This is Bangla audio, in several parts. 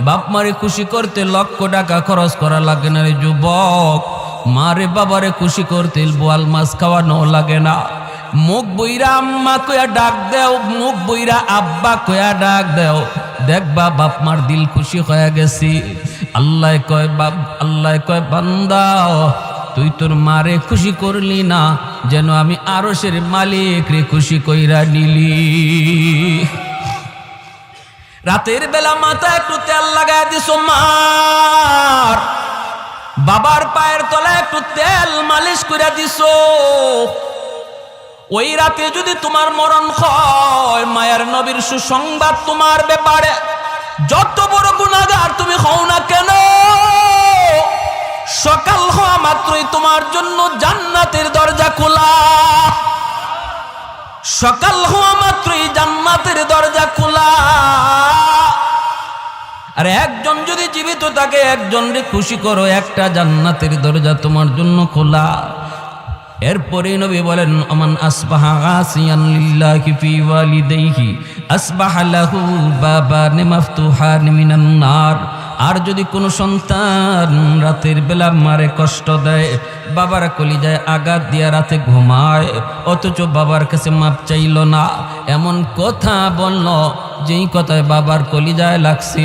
বাপ মারে খুশি করতে লক্ষ টাকা খরচ করা লাগে না রে যুবক। মারে বাবারে খুশি করতে বোয়াল মাছ খাওয়ানো লাগে না। মুখ বইরা আম্মা কয়া ডাক দেও, মুখ বইরা আব্বা কয়া ডাক দেও, দেখবা বাপ মার দিল খুশি হয়ে গেছি। আল্লাহ কয় বান্দা তুই তোর মারে খুশি করলি না, যেন আমি আরশের মালিক রে খুশি কইরা নিলি। রাতের বেলা মাথায় একটু তেল লাগায় দিছো মার, বাবার পায়ের তলায় একটু তেল মালিশ কইরা দিছো। ওই রাতে যদি তোমার মরণ হয়, মায়ের নবীর সুসংবাদ তোমার ব্যাপারে, যত বড় গুনাহগার তুমি হও না কেন, সকাল হওয়া মাত্রই তোমার জন্য জান্নাতের দরজা খোলা। সকাল হওয়া মাত্রই জান্নাতের দরজা খোলা। আর একজন যদি জীবিত থাকে, একজনকে খুশি করো, একটা জান্নাতের দরজা তোমার জন্য খোলা। এরপরে নবী বলেন আমান আসবাহা আসিয়ান লিল্লাহি ফি ওয়ালিদাইহি আসবাহা লাহু বাবান মাফতুহান মিনান নার। আর যদি কোনো সন্তান রাতের বেলা মারে কষ্ট দেয়, বাবার কলিজায় আঘাত দিয়া রাতে ঘুমায়, অথচ বাবার কাছে মাপ চাইল না, এমন কথা বলল যেই কথায় বাবার কলিজায় লাগছে,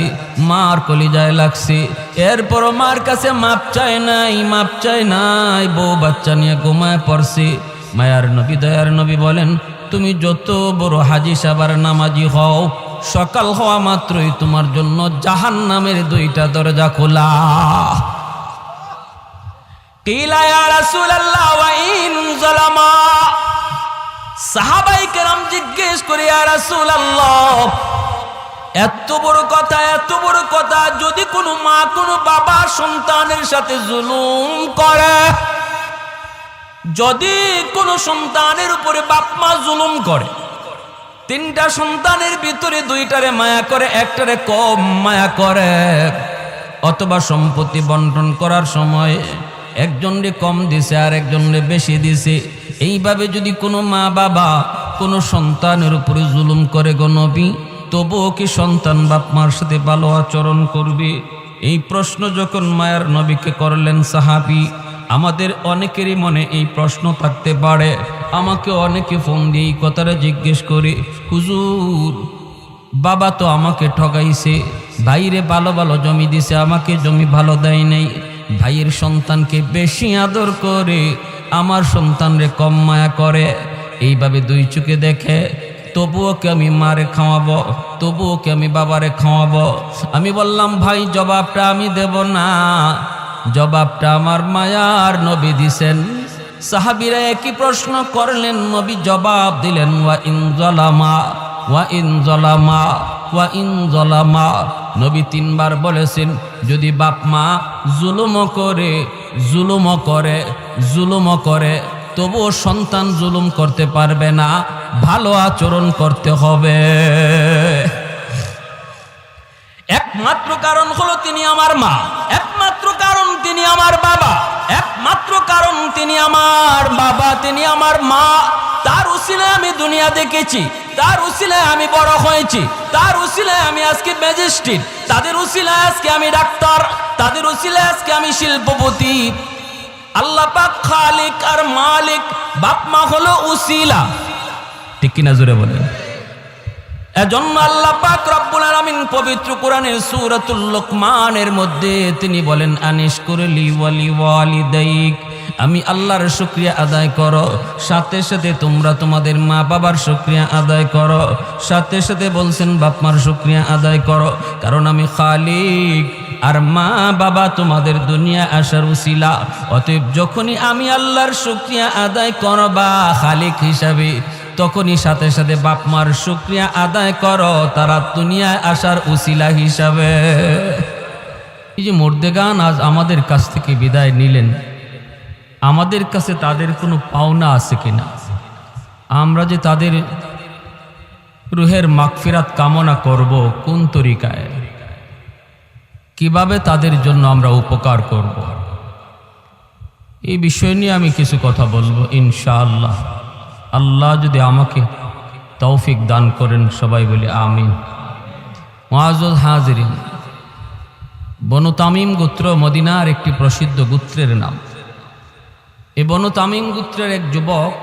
মার কলিজায় লাগছে, এরপরও মার কাছে মাপ চায় নাই, বউ বাচ্চা নিয়ে ঘুমায় পড়ছে। মায়ার নবী দয়ার নবী বলেন তুমি যত বড় হাজি সাবার নামাজি হও, সকাল হওয়া মাত্রই তোমার জন্য জাহান্নামের দুইটা দরজা খোলা। কিলা ইয়া রাসূলুল্লাহ ওয়া ইন যালামা। সাহাবায়ে কেরাম জিজ্ঞেস করে ইয়া রাসূলুল্লাহ, এত বড় কথা, যদি কোনো মা কোনো বাবা সন্তানের সাথে জুলুম করে, যদি কোনো সন্তানের উপরে বাপ মা জুলুম করে, তিনটা সন্তানের ভিতরে দুইটারে মায়া করে, একটারে কম মায়া করে, অথবা সম্পত্তি বন্টন করার সময় একজনরে কম দিছে আর একজনরে বেশি দিছে, এইভাবে যদি কোনো মা বাবা কোনো সন্তানের উপরে জুলুম করে গো নবী, তবুও কি সন্তান বাপ মার সাথে ভালো আচরণ করবে? এই প্রশ্ন যখন মায়ার নবীকে করলেন সাহাবী, আমাদের অনেকেরই মনে এই প্রশ্ন থাকতে পারে। আমাকে অনেকে ফোন দিয়ে এই কথাটা জিজ্ঞেস করে, হুজুর বাবা তো আমাকে ঠকাইছে, ভাইরে ভালো ভালো জমি দিছে, আমাকে জমি ভালো দেয় নাই, ভাইয়ের সন্তানকে বেশি আদর করে, আমার সন্তানরে কম মায়া করে, এইভাবে দুই চোখে দেখে, তবুও কি আমি মারে খাওয়াবো, তবুও কি আমি বাবারে খাওয়াবো? আমি বললাম ভাই জবাবটা আমি দেব না, জবাবটা আমার মায়ার নবী দিছেন। সাহাবীরা একই প্রশ্ন করলেন, নবী জবাব দিলেন ওয়া ইন যালামা ওয়া ইন যালামা ওয়া ইন যালামা। নবী তিনবার বলেছেন যদি বাপ মা জুলুম করে তবুও সন্তান জুলুম করতে পারবে না, ভালো আচরণ করতে হবে। একমাত্র কারণ হলো তিনি আমার মা, একমাত্র কারণ তিনি আমার বাবা, একমাত্র কারণ তিনি আমার বাবা, তিনি আমার মা। তার উসিলায় আমি দুনিয়া দেখেছি, তার উসিলায় আমি বড় হয়েছি, তার উসিলায় আমি আজকে ম্যাজিস্ট্রেট, তাদের উসিলায় আজকে আমি ডাক্তার, তাদের উসিলায় আজকে আমি শিল্পপতি। আল্লাহ পাক খালিক আর মালিক, বাপ মা হলো উসিলা, ঠিক কিনা জোরে বলেন? এজন্য আল্লাহ পাক রব্বুল আলামিন পবিত্র কোরআনের সূরাতুল লুকমানের মধ্যে তিনি বলেন আনিশকুরলি ওয়ালি ওয়ালিদাইক, আমি আল্লাহর শুকরিয়া আদায় করো, সাথে সাথে তোমরা তোমাদের মা বাবার শুকরিয়া আদায় করো, সাথে সাথে বলছেন বাপ মার শুকরিয়া আদায় করো, কারণ আমি খালিক আর মা বাবা তোমাদের দুনিয়া আসার উসিলা। অতএব যখনই আমি আল্লাহর শুকরিয়া আদায় করবা খালিক হিসাবে, তখনই সাথে সাথে বাপ মার শুকরিয়া আদায় করো তারা দুনিয়ায় আসার উসিলা হিসাবে। এই যে মুর্দেগান আজ আমাদের কাছ থেকে বিদায় নিলেন, আমাদের কাছে তাদের কোনো পাওনা আছে কিনা? আমরা যে তাদের রুহের মাগফিরাত কামনা করব কোন তরিকায়, কিভাবে তাদের জন্য আমরা উপকার করব, এই বিষয় নিয়ে আমি কিছু কথা বলবো ইনশাআল্লাহ। আল্লাহ যদি আমাকে তৌফিক দান করেন, সবাই বলি আমিন। মুআজ্জাজ হাজিরিন, বনু তামিম গোত্র মদিনার একটি প্রসিদ্ধ গোত্রের নাম। এই বনু তামিম গোত্রের এক যুবক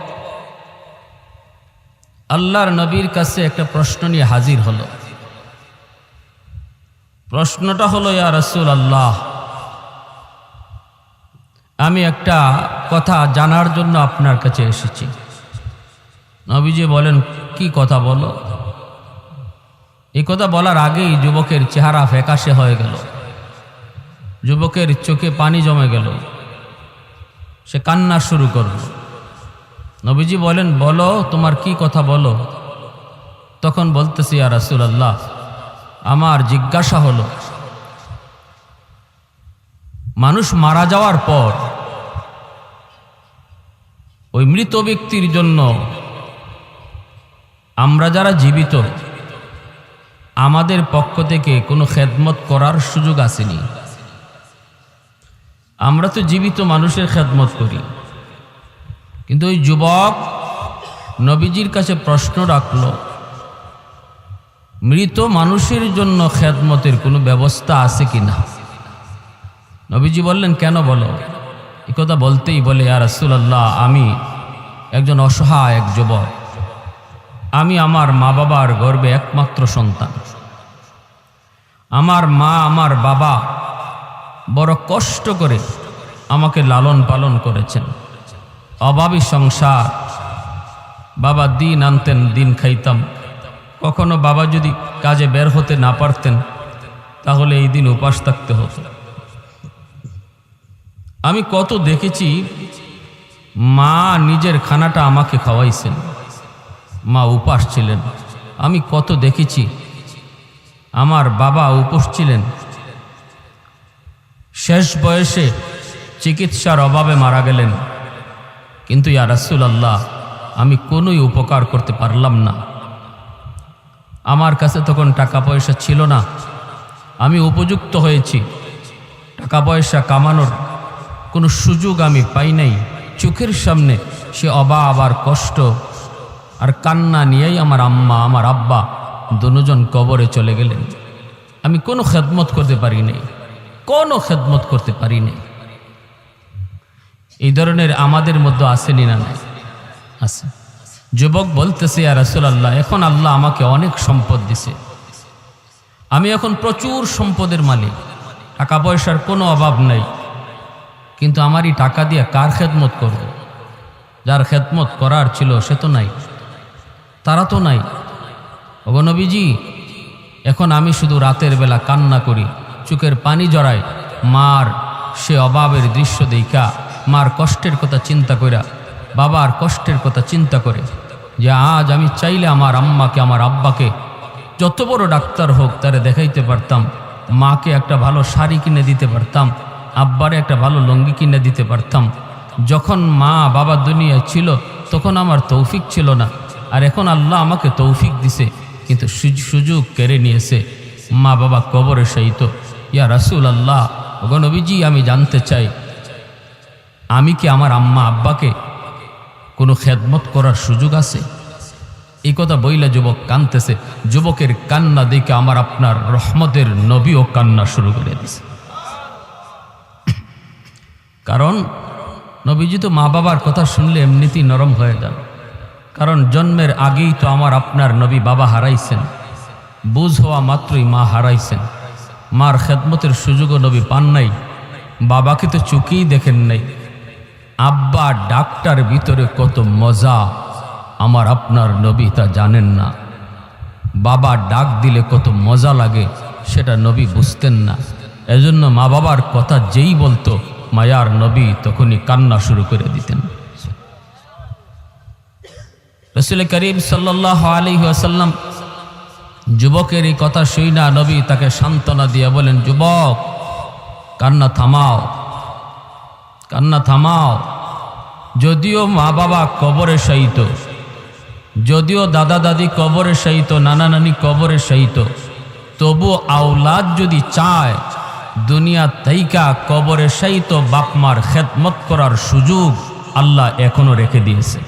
আল্লাহর নবীর কাছে একটা প্রশ্ন নিয়ে হাজির হলো। প্রশ্নটা হলো, ইয়া রাসূলুল্লাহ, আমি একটা কথা জানার জন্য আপনার কাছে এসেছি। নবীজি বলেন, কি কথা বলো? এই কথা বলার আগেই যুবকের চেহারা ফ্যাকাশে হয়ে গেল, যুবকের চোখে পানি জমে গেল, সে কান্না শুরু করল। নবীজি বলেন, বলো তোমার কি কথা বলো। তখন বলতেছি, ইয়া রাসূলুল্লাহ, আমার জিজ্ঞাসা হলো, মানুষ মারা যাওয়ার পর ওই মৃত ব্যক্তির জন্য আমরা যারা জীবিত, আমাদের পক্ষ থেকে কোনো খেদমত করার সুযোগ আসেনি। আমরা তো জীবিত মানুষের খেদমত করি, কিন্তু ওই যুবক নবীজির কাছে প্রশ্ন রাখলো, মৃত মানুষের জন্য খেদমতের কোনো ব্যবস্থা আছে কিনা। নবীজি বললেন, কেন বলো? এই কথা বলতেই বলে, ইয়া রাসূলুল্লাহ, আমি একজন অসহায় এক যুবক, আমি আমার মা বাবার গর্ভে একমাত্র সন্তান। আমার মা আমার বাবা বড় কষ্ট করে আমাকে লালন পালন করেছেন, অভাবী সংসার। বাবা দিন আনতেন, দিন খাইতাম। কখনো বাবা যদি কাজে বের হতে না পারতেন, তাহলে এই দিন উপাস থাকতে হতো। আমি কত দেখেছি, মা নিজের খানাটা আমাকে খাওয়াইছেন, মা উপাস ছিলেন। আমি কত দেখেছি আমার বাবা উপোস ছিলেন, শেষ বয়সে চিকিৎসার অভাবে মারা গেলেন। কিন্তু ইয়া রাসূলুল্লাহ, আমি কোনোই উপকার করতে পারলাম না। আমার কাছে তখন টাকা পয়সা ছিল না, আমি উপযুক্ত হয়েছি, টাকা পয়সা কামানোর কোনো সুযোগ আমি পাই নাই। চোখের সামনে সে অভাব আর কষ্ট আর কান্না নিয়েই আমার আম্মা আমার আব্বা দুজন কবরে চলে গেলেন। আমি কোনো খেদমত করতে পারি নাই, কোনো খেদমত করতে পারি নাই। এই ধরনের আমাদের মধ্যে আসেনি না? নাই, আছে। যুবক বলতেছে, ইয়া রাসূলুল্লাহ, এখন আল্লাহ আমাকে অনেক সম্পদ দিছে, আমি এখন প্রচুর সম্পদের মালিক, টাকা পয়সার কোনো অভাব নাই, কিন্তু আমারই টাকা দিয়ে কার খেদমত করব? যার খেদমত করার ছিল সে তো নাই, তারা তো নাই। ওগো নবীজি, এখন আমি শুধু রাতের বেলা কান্না করি, চোখের পানি জড়াই, মার সে অভাবের দৃশ্য দেখা, মার কষ্টের কথা চিন্তা কইরা, বাবার কষ্টের কথা চিন্তা করে, যে আজ আমি চাইলে আমার আম্মাকে আমার আব্বাকে যত বড় ডাক্তার হোক তারে দেখাইতে পারতাম, মাকে একটা ভালো শাড়ি কিনে দিতে পারতাম, আব্বারে একটা ভালো লুঙ্গি কিনে দিতে পারতাম। যখন মা বাবা দুনিয়ায় ছিল তখন আমার তৌফিক ছিল না, আর এখন আল্লাহ আমাকে তৌফিক দিছে, কিন্তু সুযোগ কেড়ে নিয়েছে, মা বাবা কবরে শায়িত। ইয়া রাসূলুল্লাহ, ওগো নবীজি, আমি জানতে চাই, আমি কি আমার আম্মা আব্বাকে কোনো খেদমত করার সুযোগ আছে? এই কথা বইলা যুবক কাঁদতেছে। যুবকের কান্না দেখে আমার আপনার রহমতের নবীও কান্না শুরু করে দিছে। কারণ নবীজি তো মা বাবার কথা শুনলে এমনিতেই নরম হয়ে যান। কারণ জন্মের আগেই তো আমার আপনার নবী বাবা হারাইছেন, বুঝ হওয়া মাত্রই মা হারাইছেন, মার খেদমতের সুযোগও নবী পান নাই, বাবাকে তো চোখেই দেখেন নাই। আব্বা ডাক্তার ভিতরে কত মজা আমার আপনার নবী তা জানেন না। বাবা ডাক দিলে কত মজা লাগে সেটা নবী বুঝতেন না। এজন্য মা বাবার কথা যেই বলতো মায়ার নবী তখনই কান্না শুরু করে দিতেন। রাসূল করিম সাল্লাল্লাহু আলাইহি ওয়াসাল্লাম যুবকের এই কথা শুইনা নবী তাকে সান্ত্বনা দিয়ে বলেন, যুবক, কান্না থামাও, কান্না থামাও। যদিও মা বাবা কবরে শায়িত, যদিও দাদা দাদি কবরে শায়িত, নানা নানি কবরে শায়িত, তবু আওলাদ যদি চায় দুনিয়া তাইকা কবরে শায়িত বাপ মার খেদমত করার সুযোগ আল্লাহ এখনো রেখে দিয়েছে।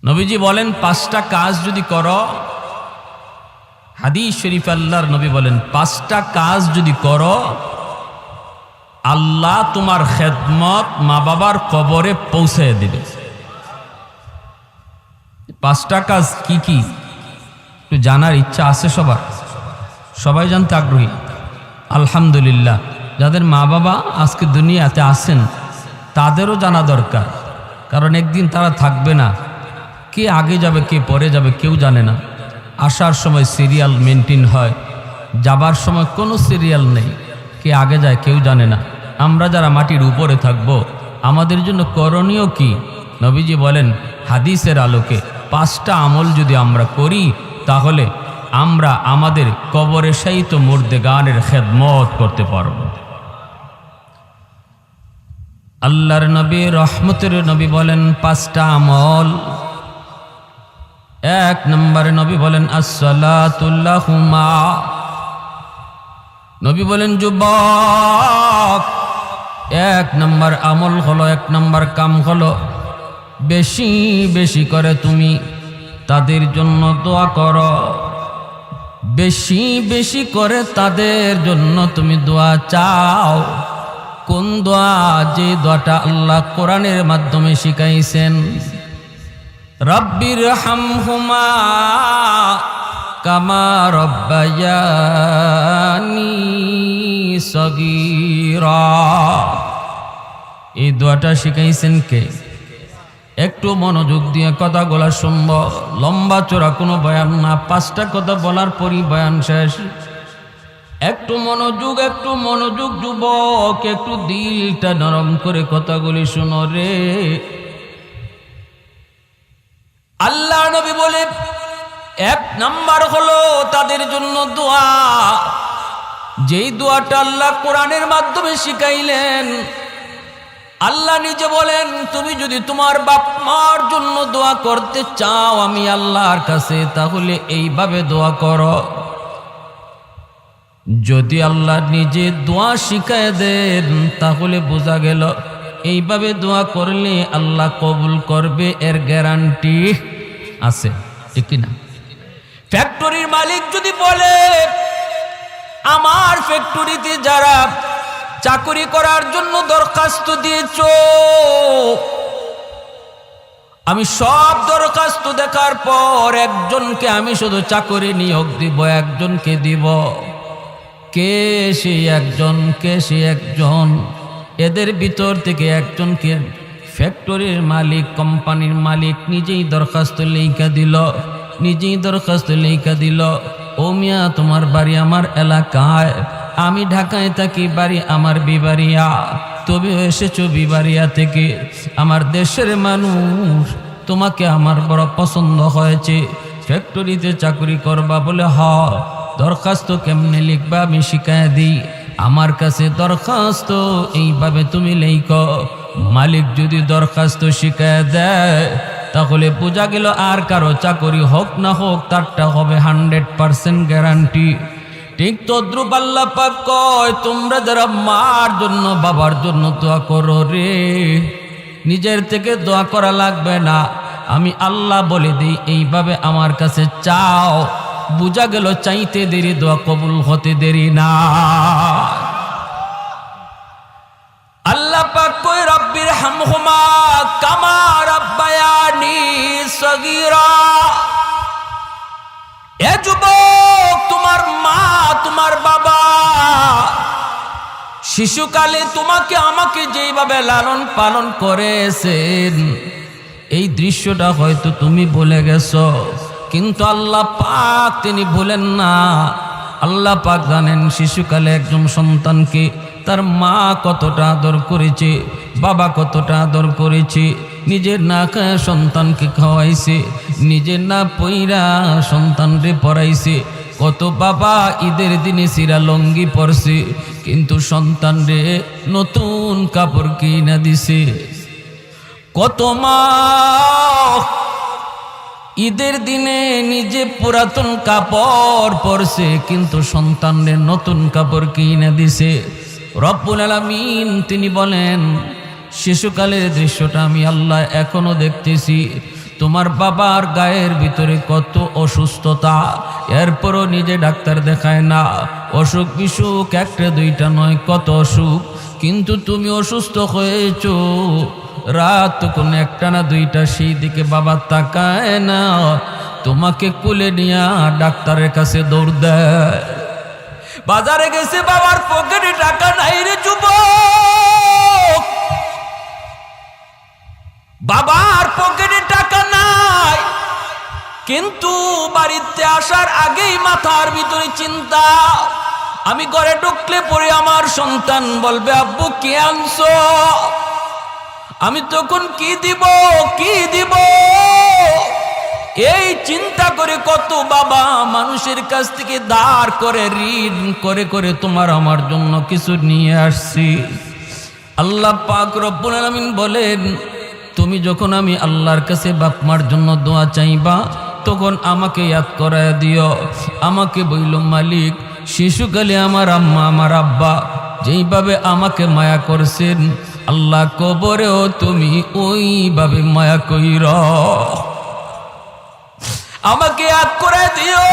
নবীজি বলেন, 5টা কাজ যদি করো হাদিস শরীফ আল্লাহর নবী বলেন, 5টা কাজ যদি করো আল্লাহ তোমার খেদমত মা বাবার কবরে পৌঁছে দিবে। 5টা কাজ কি কি একটু জানার ইচ্ছা আছে সবার? সবাই জানতে আগ্রহী? আলহামদুলিল্লাহ, যাদের মা বাবা আজকে দুনিয়াতে আছেন তাদেরও জানা দরকার, কারণ একদিন তারা থাকবে না। কে আগে যাবে কে পরে যাবে কেউ জানে না। আসার সময় সিরিয়াল মেনটেন হয়, যাবার সময় কোনো সিরিয়াল নেই, কে আগে যায় কেউ জানে না। আমরা যারা মাটির উপরে থাকব আমাদের জন্য করণীয় কি? নবীজি বলেন হাদিসের আলোকে 5টা আমল যদি আমরা করি তাহলে আমরা আমাদের কবরে শায়িত মুর্দেগানের খেদমত করতে পারব। আল্লাহর নবী রহমতের নবী বলেন 5টা আমল। 1 নম্বরে নবী বলেন আসসালাতু লাহুমা। নবী বলেন যুবক, 1 নম্বর আমল হলো, 1 নম্বর কাম হলো বেশি বেশি করে তুমি তাদের জন্য দোয়া করো। বেশি বেশি করে তাদের জন্য তুমি দোয়া চাও। কোন দোয়া? যে দোয়াটা আল্লাহ কোরআনের মাধ্যমে শিখাইছেন, রব্বির হামহুমা কামা রব্বায়ানি সগীরা। এই দোয়াটা শিখাইছেন কে? একটু মনোযোগ দিয়ে কথাগুলা শুনব, লম্বা চোরা কোনো বয়ান না, 5টা কথা বলার পরই বয়ান শেষ। একটু মনোযোগ যুবক, একটু দিলটা নরম করে কথাগুলি শুনো রে। আল্লাহ নবী বলে 1 নাম্বার হলো তাদের জন্য দোয়া। যেই দোয়াটা আল্লাহ কোরআনের মাধ্যমে শিখাইলেন। আল্লাহ নিজে বলেন তুমি যদি তোমার বাপ মার জন্য দোয়া করতে চাও আমি আল্লাহর কাছে, তাহলে এইভাবে দোয়া করো। যদি আল্লাহ নিজে দোয়া শিখায় দেন তাহলে বোঝা গেল এইভাবে দোয়া করলে আল্লাহ কবুল করবে, এর গ্যারান্টি আছে, ঠিক না? ফ্যাক্টরির মালিক যদি বলে আমার ফ্যাক্টরিতে যারা চাকরি করার জন্য দরখাস্ত দিয়েছো, আমি সব দরখাস্ত দেখার পর একজনকে আমি শুধু চাকরি নিয়োগ দিব, একজনকে দিব। কে সেই একজন? এদের ভিতর থেকে একজনকে ফ্যাক্টরির মালিক, কোম্পানির মালিক নিজেই দরখাস্ত লেখা দিল, ও মিয়া তোমার বাড়ি আমার এলাকায়, আমি ঢাকায় থাকি, বাড়ি আমার বিবাড়িয়া, তবে এসেছো বিবাড়িয়া থেকে, আমার দেশের মানুষ, তোমাকে আমার বড় পছন্দ হয়েছে, ফ্যাক্টরিতে চাকরি করবা বলে হ। দরখাস্ত কেমনে লিখবা আমি শিখায় দিই, আমার কাছে দরখাস্ত এইভাবে তুমি লেখো। মালিক যদি দরখাস্ত শিখায় দেয় তাহলে বোঝা গেল আর কারো চাকরি হোক না হোক তারটা হবে 100% গ্যারান্টি। ঠিক তদ্রুপ আল্লাহ পাক কয় তোমরা যারা মার জন্য বাবার জন্য দোয়া করো রে, নিজের থেকে দোয়া করা লাগবে না, আমি আল্লাহ বলে দিই এইভাবে আমার কাছে চাও। বুঝা গেল চাইতে দেরি দোয়া কবুল হতে দেরি না। আল্লাহ পাক কয় রব্বির হামহুমা কামা রাব্বায়ানি সগীরা। এ যুবক, তোমার মা তোমার বাবা শিশুকালে তোমাকে আমাকে যেইভাবে লালন পালন করেছেন, এই দৃশ্যটা হয়তো তুমি ভুলে গেছো, কিন্তু আল্লাহ পাক তিনি ভুলেন না। আল্লাহ পাক জানেন শিশুকালে একজন সন্তানকে তার মা কতটা আদর করেছে, বাবা কতটা আদর করেছে, নিজের না খায় সন্তানকে খাওয়াইছে, নিজের না পইরা সন্তানরে পড়াইছে। কত বাবা ঈদের দিনে সিরা লঙ্গি পরছে, কিন্তু সন্তানরে নতুন কাপড় কিনা দিছে। কত মা ঈদের দিনে নিজে পুরাতন কাপড় পরছে, কিন্তু সন্তানদের নতুন কাপড় কিনে দিছে। রব্বুল আলামিন তিনি বলেন শিশুকালের দৃশ্যটা আমি আল্লাহ এখনো দেখতেছি। তোমার বাবার গায়ের ভিতরে কত অসুস্থতা, এরপরও নিজে ডাক্তার দেখায় না। অসুখ বিসুখ একটা দুইটা নয়, কত অসুখ, কিন্তু তুমি অসুস্থ হয়েছো। রাত কোন একটা না দুইটা, সেই দিকে বাবা তাকায় না, তোমাকে কুলে নিয়ে ডাক্তারের কাছে দৌড় দেয়। বাজারে গেছে, বাবার পকেটে টাকা নাই রে যুবক, বাবার পকেটে টাকা নাই, কিন্তু বাড়িতে আসার আগেই মাথার ভিতরে চিন্তা, আমি ঘরে ঢুকলে পরে আমার সন্তান বলবে আব্বু কি আনছো, আমি তখন কি দিব কি দিব। এই চিন্তা করে কত বাবা মানুষের কাছ থেকে ধার করে ঋণ করে করে তোমার আমার জন্য কিছু নিয়ে আসছি। আল্লাহ পাক রব্বুল আলামিন বলেন, তুমি যখন আমি আল্লাহর কাছে বাপ মার জন্য দোয়া চাইবা, তখন আমাকে ইয়াদ করায় দিও। আমাকে বইল মালিক, শিশুকালে আমার আম্মা আমার আব্বা যেইভাবে আমাকে মায়া করছেন, আল্লাহ কবরেও তুমি ওইভাবে মায়া কইর, আমাকে ইয়াদ করে দিও,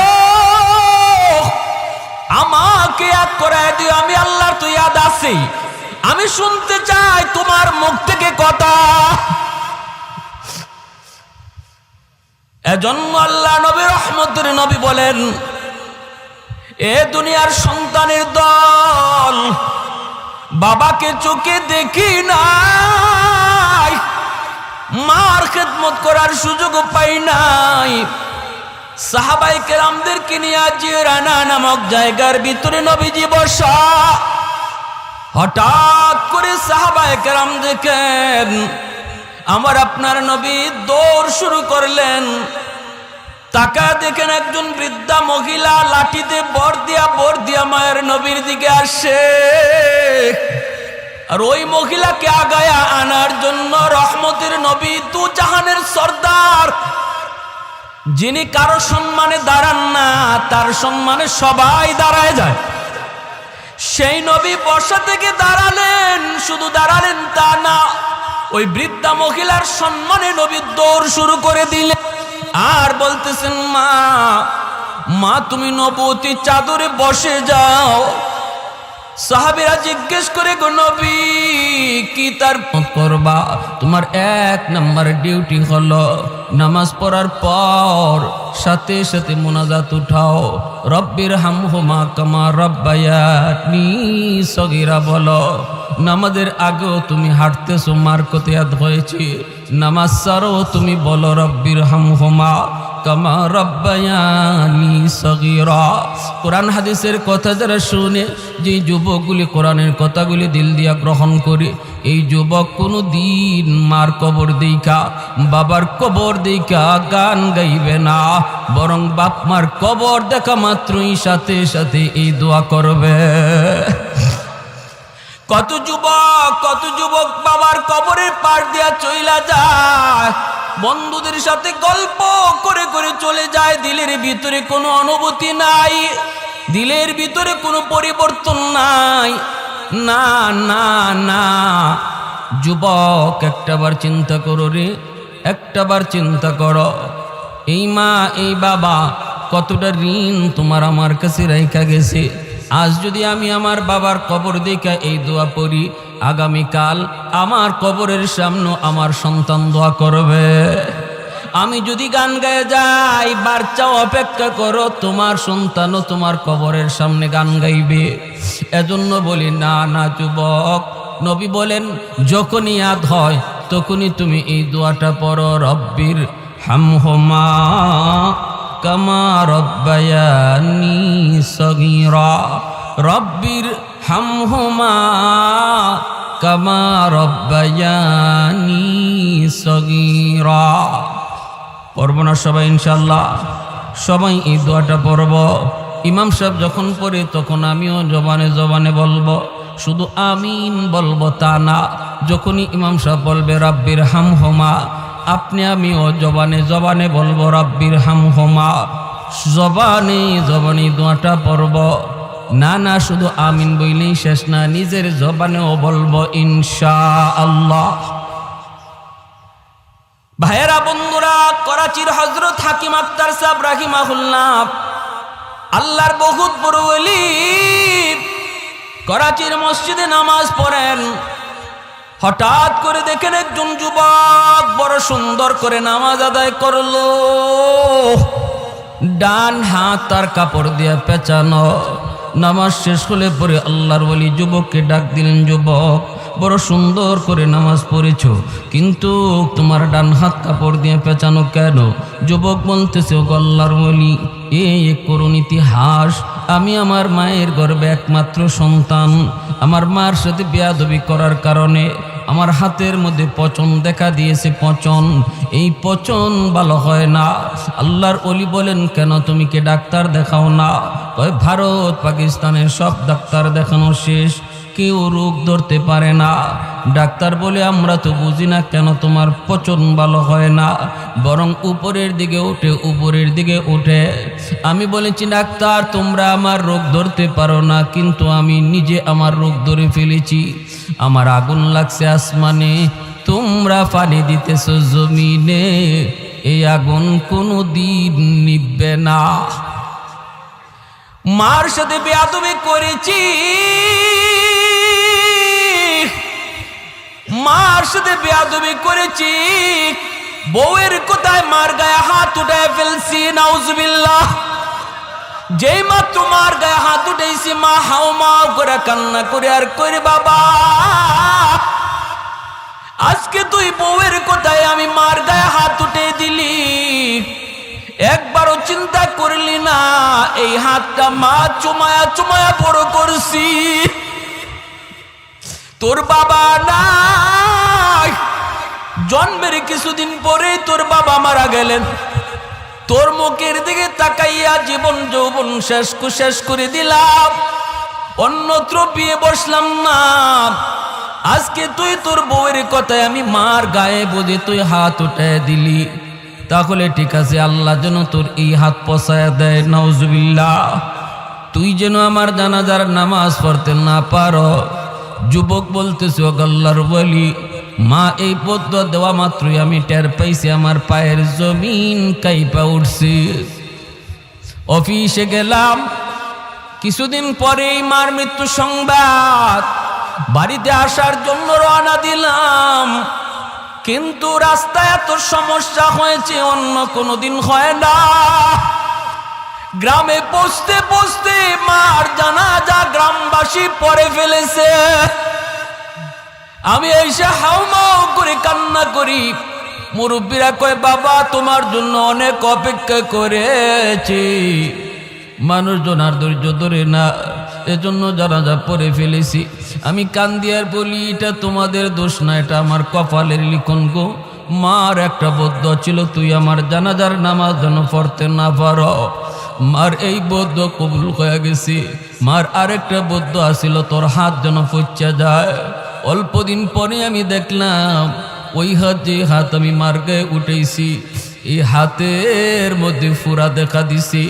আমাকে ইয়াদ করে দিও। আমি আল্লাহর তো ইয়াদ আছি, আমি শুনতে চাই তোমার মুখ থেকে কথা। এজন্য আল্লাহ নবী রহমতের নবী বলেন, এ দুনিয়ার সন্তানের দল, বাবাকে চোখে দেখি নাই, মার খেদমত করার সুযোগ পাই নাই। সাহাবায়ে কেরামদেরকে নিয়ে জিরানা নামক জায়গার ভিতরে নবীজি বসা, হঠাৎ করে সাহাবায়ে কেরাম দেখেন আমার আপনার নবী দৌড় শুরু করলেন। তাকা দেখেন একজন বৃদ্ধা মহিলা লাঠিতে বর দিয়া মায়ের নবীর দিকে আসে, আর ওই মহিলাকে আগায়া আনার জন্য রহমতের নবী, দু জাহানের সর্দার, যিনি কারো সম্মানে দাঁড়ান না, তার সম্মানে সবাই দাঁড়ায় যায়, সেই নবী বসা থেকে দাঁড়ালেন। শুধু দাঁড়ালেন তা না, ওই বৃদ্ধা মহিলার সম্মানে নবী দৌড় শুরু করে দিলেন, আর বলতেছেন, মা মা তুমি নবুয়তি চাদরে বসে যাও। সাহাবীরা জিজ্ঞেস করে, গো নবী কি তার করবা? তোমার এক নাম্বার ডিউটি হলো নামাজ পড়ার পর সাথে সাথে মুনাজাত উঠাও, রব্বির হামহুমা কামা রাব্বায়ানি সগীরা বলো। নামাজের আগেও তুমি হাঁটতেছো, মার কতিয়াত হয়েছে, নামাজ ছাড়ো তুমি বলো রব্বির হামহুমা কামা রাব্বায়ানি সগীরা। কোরআন হাদিসের কথা যারা শুনে, যে যুবকগুলি কোরআনের কথাগুলি দিল দিয়া গ্রহণ করে, এই যুবক কোনো দিন মার কবর দেখা বাবার কবর দেখা গান গাইবে না, বরং বাপ মার কবর দেখা মাত্রই সাথে সাথে এই দোয়া করবে। কত যুবক বাবার কবরের পার দিয়া চইলা যায়, বন্ধুদের সাথে গল্প করে করে চলে যায়, দিলের ভিতরে কোনো অনুভূতি নাই, দিলের ভিতরে কোনো পরিবর্তন নাই। না না না, যুবক একটাবার চিন্তা করো রে, একটাবার চিন্তা করো, এই মা এই বাবা কতটা ঋণ তোমার আমার কাছে রাইখা গেছে। আজ যদি আমি আমার বাবার কবর দেখা এই দোয়া পড়ি, আগামীকাল আমার কবরের সামনে আমার সন্তান দোয়া করবে। আমি যদি গান গায়ে যাই, বাচ্চাও অপেক্ষা করো, তোমার সন্তানও তোমার কবরের সামনে গান গাইবে। এজন্য বলি, না না যুবক, নবী বলেন যখনই ইয়াদ হয় তখনই তুমি এই দোয়াটা পড়ো, রব্বির হামহুমা কামা রাব্বায়ানি সগীরা, রব্বির হামহুমা কামা রাব্বায়ানি সগীরা। পড়ব না সবাই ইনশাআল্লাহ? সবাই এই দোয়াটা পড়ব। ইমাম সাহেব যখন পড়ে তখন আমিও জবানে জবানে বলবো, শুধু আমিন বলবো তা না, যখনই ইমাম সাহেব বলবে রাব্বির হামহুমা, আপনি আমিও জবানে জবানে বলবো রাব্বির হামহুমা, জবানে জবানে দোয়াটা পড়ব। না না, শুধু আমিন বইলেই শেষ না, নিজের জবানেও বলবো ইনশাআল্লাহ। ভাইয়েরা বন্ধুরা, করাচির হযরত হাকিম আক্তার সাহেব রাহিমাহুল্লাহ আল্লাহর বহুত বড় ওলি, করাচির মসজিদে নামাজ পড়েন। হঠাৎ করে দেখেন একজন যুবক বড় সুন্দর করে নামাজ আদায় করলো, ডান হাত তার কাপড় দিয়ে পেঁচানো। নামাজ শেষ হলে পরে আল্লাহর ওলি যুবককে ডাক দিলেন, যুবক বড় সুন্দর করে নামাজ পড়েছো, কিন্তু তোমার ডান হাত কাপড় দিয়ে পেঁচানো কেন? যুবক বলতেছে, ও আল্লাহর ওলি, এই করুণ ইতিহাস, আমি আমার মায়ের গর্ভে একমাত্র সন্তান। আমার মার সাথে বেয়াদবি করার কারণে আমার হাতের মধ্যে পচন দেখা দিয়েছে। পচন, এই পচন ভালো হয় না। আল্লাহর ওলি বলেন, কেন তুমি কি ডাক্তার দেখাও না? কয়, ভারত পাকিস্তানের সব ডাক্তার দেখানো শেষ, কেউ রোগ ধরতে পারে না। ডাক্তার বলে, আমরা তো বুঝি না কেন তোমার পচন ভালো হয় না, বরং উপরের দিকে ওঠে, উপরের দিকে ওঠে। আমি বলেছি, ডাক্তার তোমরা আমার রোগ ধরতে পারো না, কিন্তু আমি নিজে আমার রোগ ধরে ফেলেছি। আমার আগুন লাগছে আসমানে, তোমরা পানি দিতেছ জমিনে, এই আগুন কোনো দিন নিভবে না। মার সাথে বেয়াদবি করেছি, মার সাথে বেয়াদবি করেছি, বউয়ের কোথায় মার গায়ে হাত উঠায় ফেলছি, নাউজুবিল্লাহ। যেই মাত্র মার গায়ে হাত উঠেছি, মা হাও মাও করে কান্না করে আর করে, বাবা আজকে তুই বউয়ের কোথায় আমি মার গায়ে হাত উঠে দিলি, একবারও চিন্তা করলি না এই হাতটা মা চুমায়া চুমায়া বড় করছি। তোর বাবা নাই, জন্মের কিছুদিন পরে তোর বাবা মারা গেলেন। তোর মুখের দিকে তাকাইয়া জীবন যৌবন শেষ করে দিলাম, অন্যত্র বিয়ে বসলাম না। আজকে তুই তোর বউয়ের কথায় আমি মার গায়ে বুঝে তুই হাত উঠায় দিলি, তাহলে ঠিক আছে, আল্লাহ যেন তোর এই হাত পছায়া দেয়, নাউজুবিল্লাহ। তুই যেন আমার জানাজার নামাজ পড়তে না পারো। যুবক বলতেছে, ও আল্লাহর ওলি, মা এই পদ্ম দেওয়া মাত্রই আমি টের পাইছি আমার পায়ের জমিন কাইপা উঠছে। অফিসে গেলাম, কিছুদিন পরেই মার মৃত্যু সংবাদ। বাড়িতে আসার জন্য রওনা দিলাম, কিন্তু রাস্তায় এত সমস্যা হয়েছে অন্য কোনোদিন হয় না। গ্রামে পৌঁছতে পৌঁছতে মার জানাজা গ্রামবাসী পড়ে ফেলেছে। আমি এসে হাউমাউ করে কান্না করি। মুরব্বীরা কয়, বাবা তোমার জন্য অনেক অপেক্ষা করেছি। মানুষজন আর ধৈর্য ধরে না, এজন্য জানাজা পড়ে ফেলেছি। আমি কান্দি আর বলি, এটা তোমাদের দোষ না, এটা আমার কপালের লিখন গো। মার একটা বদ্ধ ছিল, তুই আমার জানাজার নামাজ যেন পড়তে না পারো। মার এই বদ্ধ কবুল হয়ে গেছি। মার আরেকটা বদ্ধ আসিল, তোর হাত যেন পচা যায়। অল্প দিন পরে আমি দেখলাম ওই হাত, যে হাত আমি মার গায়ে উঠেছি, এই হাতের মধ্যে ফুরা দেখা দিছি।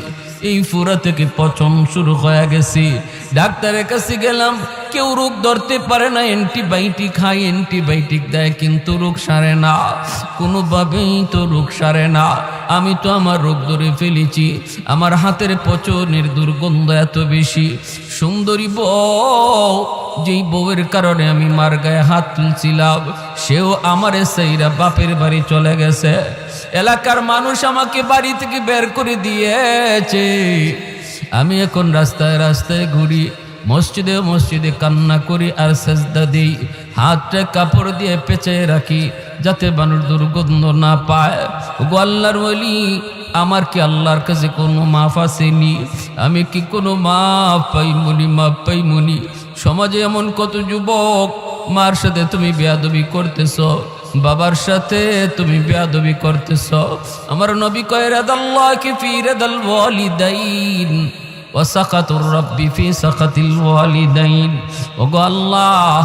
এই ফুরা থেকে পচন শুরু হয়ে গেছি। ডাক্তারের কাছে গেলাম, কেউ রোগ ধরতে পারে না, অ্যান্টিবায়োটিক খাই, অ্যান্টিবায়োটিক দেয়, কিন্তু রোগ সারে না, কোনোভাবেই তো রোগ সারে না। আমি তো আমার রোগ ধরে ফেলেছি। আমার হাতের পচনের দুর্গন্ধ এত বেশি। সুন্দরী বউ, যেই বউয়ের কারণে আমি মার গায়ে হাত তুলছিলাম, সেও আমারে সেইরা বাপের বাড়ি চলে গেছে। এলাকার মানুষ আমাকে বাড়ি থেকে বের করে দিয়েছে। আমি এখন রাস্তায় রাস্তায় ঘুরি, মসজিদে মসজিদে কান্না করি আর সেজদা দিই। হাতটা কাপড় দিয়ে পেঁচে রাখি, যাতে মানুষ দুর্গন্ধ না পায়। গো আল্লাহর ওলি, আমার কি আল্লাহর কাছে কোনো মাফ আসেনি? আমি কি কোনো মাফ পাইমনি? মাফ পাইমনি? সমাজে এমন কত যুবক, মার সাথে তুমি বেয়াদবি করতেছ, বাবার সাথে তুমি বেয়াদবি করতেছ। আমার নবী কয়, রাদাল্লাহি ফি রাদাল ওয়ালিদাইন ওয়া সাকাতুর রাব্বি ফি সাকাতিল ওয়ালিদাইন। ওগো আল্লাহ,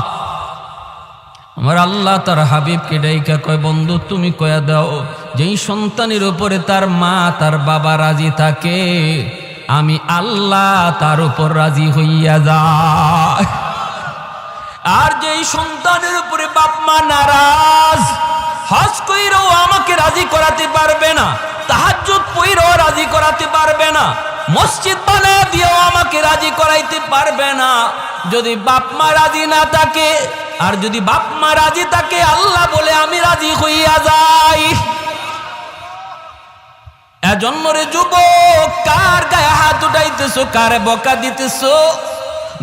আমার আল্লাহ তার হাবিবকে ডাইকা কয়, বন্ধু তুমি কয়া দাও, যেই সন্তানের উপরে তার মা তার বাবা রাজি থাকে, আমি আল্লাহ তার উপর রাজি হইয়া যায়। আর যেই সন্তানের উপরে বাপ মা নারাজ, হজ কইরাও আমাকে রাজি করাতে পারবে না, তাহাজ্জুদ পড়াও রাজি করাতে পারবে না, মসজিদ বানায় দিয়েও আমাকে রাজি করাইতে পারবে না যদি বাপ মা রাজি না থাকে। আর যদি বাপ মা রাজি থাকে আল্লাহ বলে আমি রাজি হইয়া যাই। এজন্য রে যুবক, কার গায়ে হাত উঠাইতেছো, কারে বকা দিতেছো?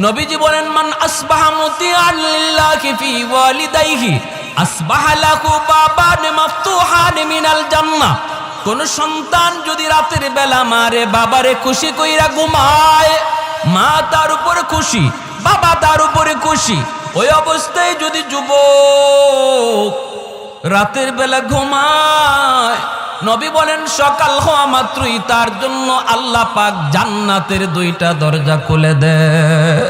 নবীজি বলেন মান আসবাহা মুতিআন লিল্লাহি ফি ওয়ালিদাইহি আসবাহা লাহু বাবান মাফতুহান মিনাল জান্নাহ। কোন সন্তান যদি রাতের বেলা মারে বাবারে খুশি কইরা ঘুমায়, মা তার উপরে খুশি, বাবা তার উপরে খুশি, ওই অবস্থায় যদি যুবক রাতের বেলা ঘুমায়, নবী বলেন সকাল হওয়া মাত্রই তার জন্য আল্লাহ পাক জান্নাতের দুইটা দরজা খুলে দেয়।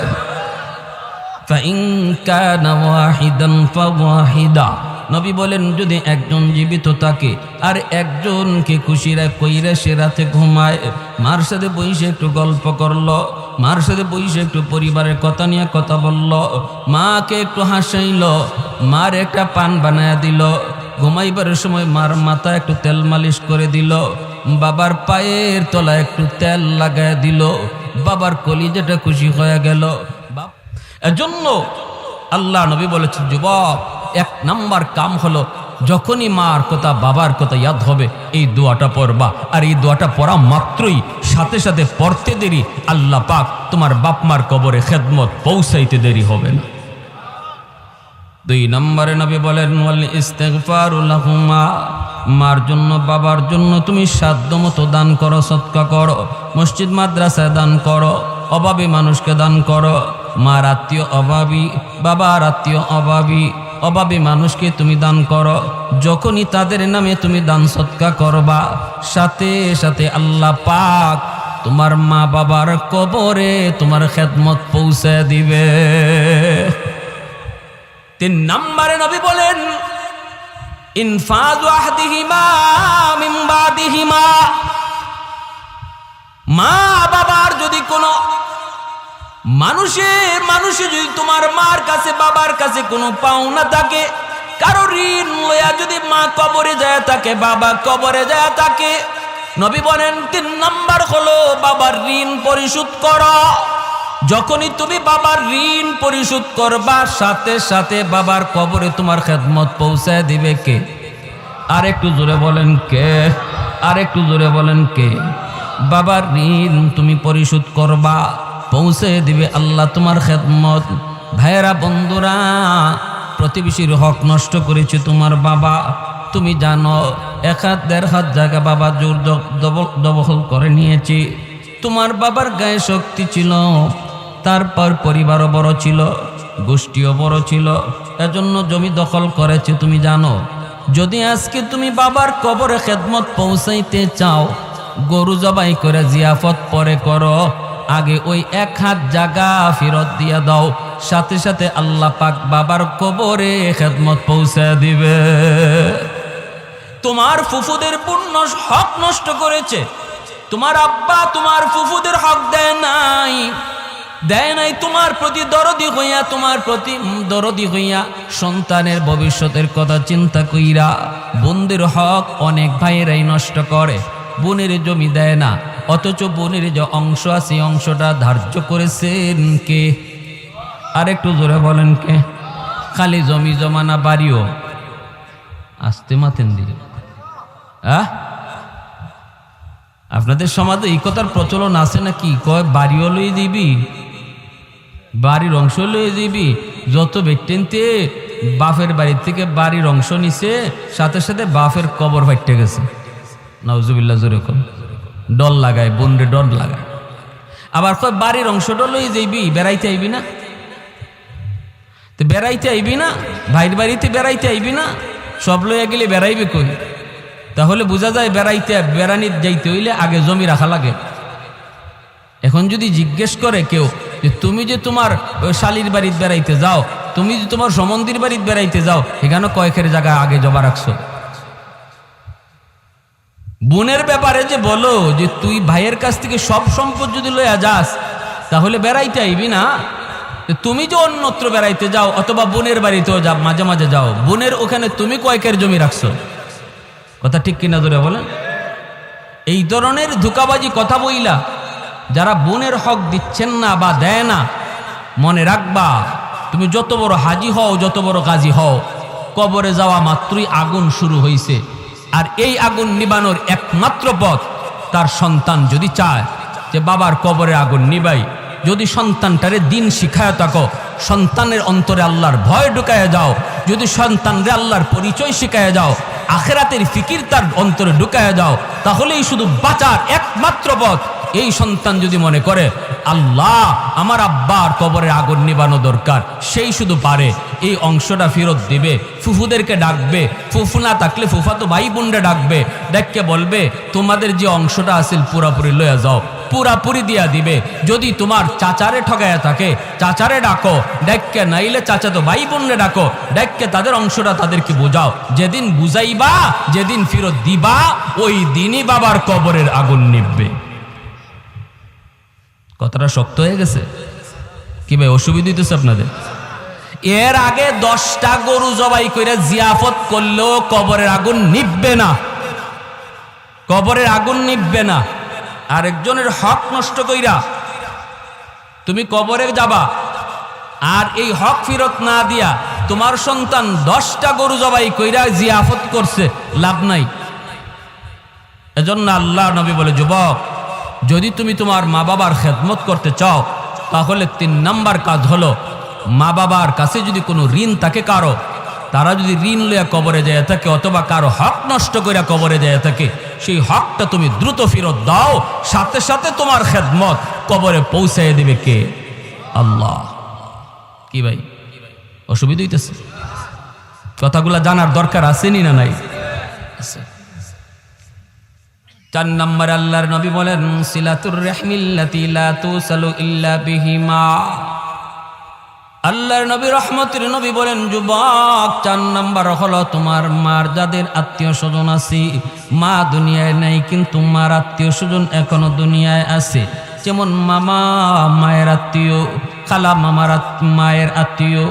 ফাইন কানা ওয়াহিদান ফাওয়াহিদা, নবী বলেন যদি একজন জীবিত থাকে আর একজনকে খুশিরা কইরা সে রাতে ঘুমায়, মার সাথে বইসে একটু গল্প করলো, মার সাথে বইসে একটু পরিবারের কথা নিয়ে কথা বলল, মাকে একটু হাসাইল, মার একটা পান বানায়া দিল, ঘুমাইবার সময় মার মাথা একটু তেল মালিশ করে দিল, বাবার পায়ের তলায় একটু তেল লাগায় দিল, বাবার কলিজাটা খুশি হয়ে গেল। এজন্য আল্লাহ নবী বলেছেন যুবক, এক নাম্বার কাম হলো যখনই মার কথা বাবার কথা ইয়াদ হবে এই দোয়াটা পড়বা। আর এই দোয়াটা পড়া মাত্রই সাথে সাথে পড়তে দেরি আল্লাহ পাক তোমার বাপ মার কবরে খেদমত পৌঁছাইতে দেরি হবে না। 2 নম্বরে নবী বলেন ওয়াল ইস্তিগফারু লাহুমা, মার জন্য বাবার জন্য তুমি সাধ্যমতো দান করো, সদকা করো, মসজিদ মাদ্রাসায় দান করো, অভাবী মানুষকে দান করো। মার আত্মীয় অভাবী, বাবার আত্মীয় অভাবী, অভাবী মানুষকে তুমি দান করো। যখনই তাদের নামে তুমি দান সদকা করবা, সাথে সাথে আল্লাহ পাক তোমার মা বাবার কবরে তোমার খেদমত পৌঁছে দিবে। 3 নম্বরে নবী বলেন ইনফাযু আহদিহিমা মিন বাদিহিমা, মা বাবার যদি কোনো মানুষে যদি তোমার মার কাছে বাবার কাছে কোনো পাওনা থাকে, কারো ঋণ লইয়া যদি মা কবরে যায় থাকে, বাবা কবরে যায় থাকে, নবী বলেন 3 নাম্বার হলো বাবার ঋণ পরিশোধ করো। যখনই তুমি বাবার ঋণ পরিশোধ করবা, সাথে সাথে বাবার কবরে তোমার খেদমত পৌঁছায় দিবে কে? আর একটু জোরে বলেন কে? আর একটু জোরে বলেন কে? বাবার ঋণ তুমি পরিশোধ করবা, পৌঁছে দিবে আল্লাহ তোমার খেদমত। ভাইয়েরা, বন্ধুরা, প্রতিবেশীর হক নষ্ট করেছে তোমার বাবা, তুমি জানো 1 হাত 1.5 হাত জায়গা বাবা জোর দখল করে নিয়েছে। তোমার বাবার গায়ে শক্তি ছিল, তারপর পরিবারও বড় ছিল, গোষ্ঠীও বড় ছিল, এজন্য জমি দখল করেছে। তুমি জানো যদি আজকে তুমি বাবার কবরে খেদমত পৌঁছাইতে চাও, গরু জবাই করে জিয়াফত পরে করো, আগে ওই 1 হাত জায়গা ফেরত দিয়া দাও, সাথে সাথে আল্লাহ পাক বাবার কবরে খেদমত পৌঁছে দিবে। তোমার ফুফুদের পূর্ণ হক নষ্ট করেছে, তোমার আব্বা তোমার ফুফুদের হক দেয় নাই, তোমার প্রতি দরদি হইয়া, তোমার প্রতি দরদি হইয়া, সন্তানের ভবিষ্যতের কথা চিন্তা কইরা বোনদের হক অনেক ভাইয়েরাই নষ্ট করে। বোনের জমি দেয় না, অথচ বোনের যে অংশ আছে অংশটা ধার্য করেছেন কে? আর একটু জোরে বলেন কে? খালি জমি জমা না, বাড়িও আসতে মাতেন দিয়ে। আপনাদের সমাজে এই কথার প্রচলন আছে নাকি? কয় বাড়িও লই দিবি, বাড়ির অংশ লই দিবি। যত ব্যক্তিতে বাপের বাড়ির থেকে বাড়ির অংশ নিছে, সাথে সাথে বাপের কবর ফাইটে গেছে। নাউজুবিল্লাহ, জোরে কম ডর লাগায়, বোনরে ডর লাগায়। আবার কয় বাড়ির অংশটা লই যাইবি, বেড়াইতে আইবি না? তো বেড়াইতে আইবি না, ভাইয়ের বাড়িতে বেড়াইতে আইবি না, সব লইয়া গেলে বেড়াইবে কই? তাহলে বোঝা যায় বেড়ানি যাইতে হইলে আগে জমি রাখা লাগে। এখন যদি জিজ্ঞেস করে কেউ যে তুমি যে তোমার শালির বাড়িতে বেড়াইতে যাও, তুমি যে তোমার সমন্দির বাড়িতে বেড়াইতে যাও, এখানে কয়েকের জায়গা আগে জমা রাখছো? বোনের ব্যাপারে যে বলো যে তুই ভাইয়ের কাছ থেকে সব সম্পদ যদি লইয়া যাস, তাহলে বেড়াইতে আইবি না। তুমি যে অন্যত্র বেড়াইতে যাও অথবা বোনের বাড়িতেও যাও, মাঝে মাঝে যাও, বোনের ওখানে তুমি কয়েকের জমি রাখছো? কথা ঠিক কিনা ধরে বলেন? এই ধরনের ধোঁকাবাজি কথা বইলা যারা বোনের হক দিচ্ছেন না বা দেয় না, মনে রাখবা তুমি যত বড় হাজি হও, যত বড় গাজী হও, কবরে যাওয়া মাত্রই আগুন শুরু হইছে। আর এই আগুন নিবানোর একমাত্র পথ, তার সন্তান যদি চায় যে বাবার কবরে আগুন নিবাই, যদি সন্তানটারে দিন শিখায় থাকো, সন্তানের অন্তরে আল্লাহর ভয় ঢুকায় যাও, যদি সন্তানরে আল্লাহর পরিচয় শিখায় যাও, আখিরাতের ফিকির তার অন্তরে ঢুকায় যাও, তাহলেই শুধু বাঁচার একমাত্র পথ। এই সন্তান যদি মনে করে আল্লাহ আমার আব্বার কবরে আগুন নিবানো দরকার, সেই শুধু পারে এই অংশটা ফেরত দিবে, ফুফুদেরকে ডাকবে, ফুফু না থাকলে ফুফাতো ভাই বোনরা ডাকবে, ডেককে বলবে তোমাদের যে অংশটা আছিল পুরাপুরি লয়ে যাও, পুরাপুরি দিয়া দিবে। যদি তোমার চাচারে ঠগায়া থাকে, চাচারে ডাকো, ডেককে নাইলে চাচাতো ভাই বোনরে ডাকো, ডেককে তাদের অংশটা তাদেরকে বোঝাও। যেদিন বুঝাইবা, যেদিন ফেরত দিবা, ওই দিনই বাবার কবরের আগুন নিববে। কথাটা শক্ত হয়ে গেছে কি ভাই? অসুবিধা হইতেছে আপনাদের? এর আগে 10টা গরু জবাই করে জিয়াফত করলেও কবরের আগুন নিববে না, কবরের আগুন নিববে না। আরেকজনের হক নষ্ট কইরা তুমি কবরে যাবা, আর এই হক ফেরত না দিয়া তোমার সন্তান 10টা গরু জবাই কইরা জিয়াফত করছে, লাভ নাই। এজন্য আল্লাহ নবী বলে, যুবক যদি তুমি তোমার মা বাবার খেদমত করতে চাও, তাহলে 3 নাম্বার কাজ হলো, মা বাবার কাছে যদি কোনো ঋণ থাকে কারো, তারা যদি ঋণ লইয়া কবরে যায় থাকে অথবা কারো হক নষ্ট কইরা কবরে যায় থাকে, সেই হকটা তুমি দ্রুত ফেরত দাও, সাথে সাথে তোমার খেদমত কবরে পৌঁছায় দিবে কে? আল্লাহ। কি ভাই অসুবিধা হইতেছে? কথাগুলা জানার দরকার আছে না নাই? আছে। 4 নম্বর আল্লাহর নবী বলেন, সিলাতুর রাহমিল্লাতি লা তুসালু ইল্লা বিহিমা। আল্লাহর নবী রহমতের নবী বলেন, যুবক 4 নম্বর হলো তোমার মার যাদের আত্মীয় স্বজন আছে, মা দুনিয়ায় নাই কিন্তু মার আত্মীয় স্বজন এখনো দুনিয়ায় আছে। যেমন মামা মায়ের আত্মীয়, খালা মামার মায়ের আত্মীয়,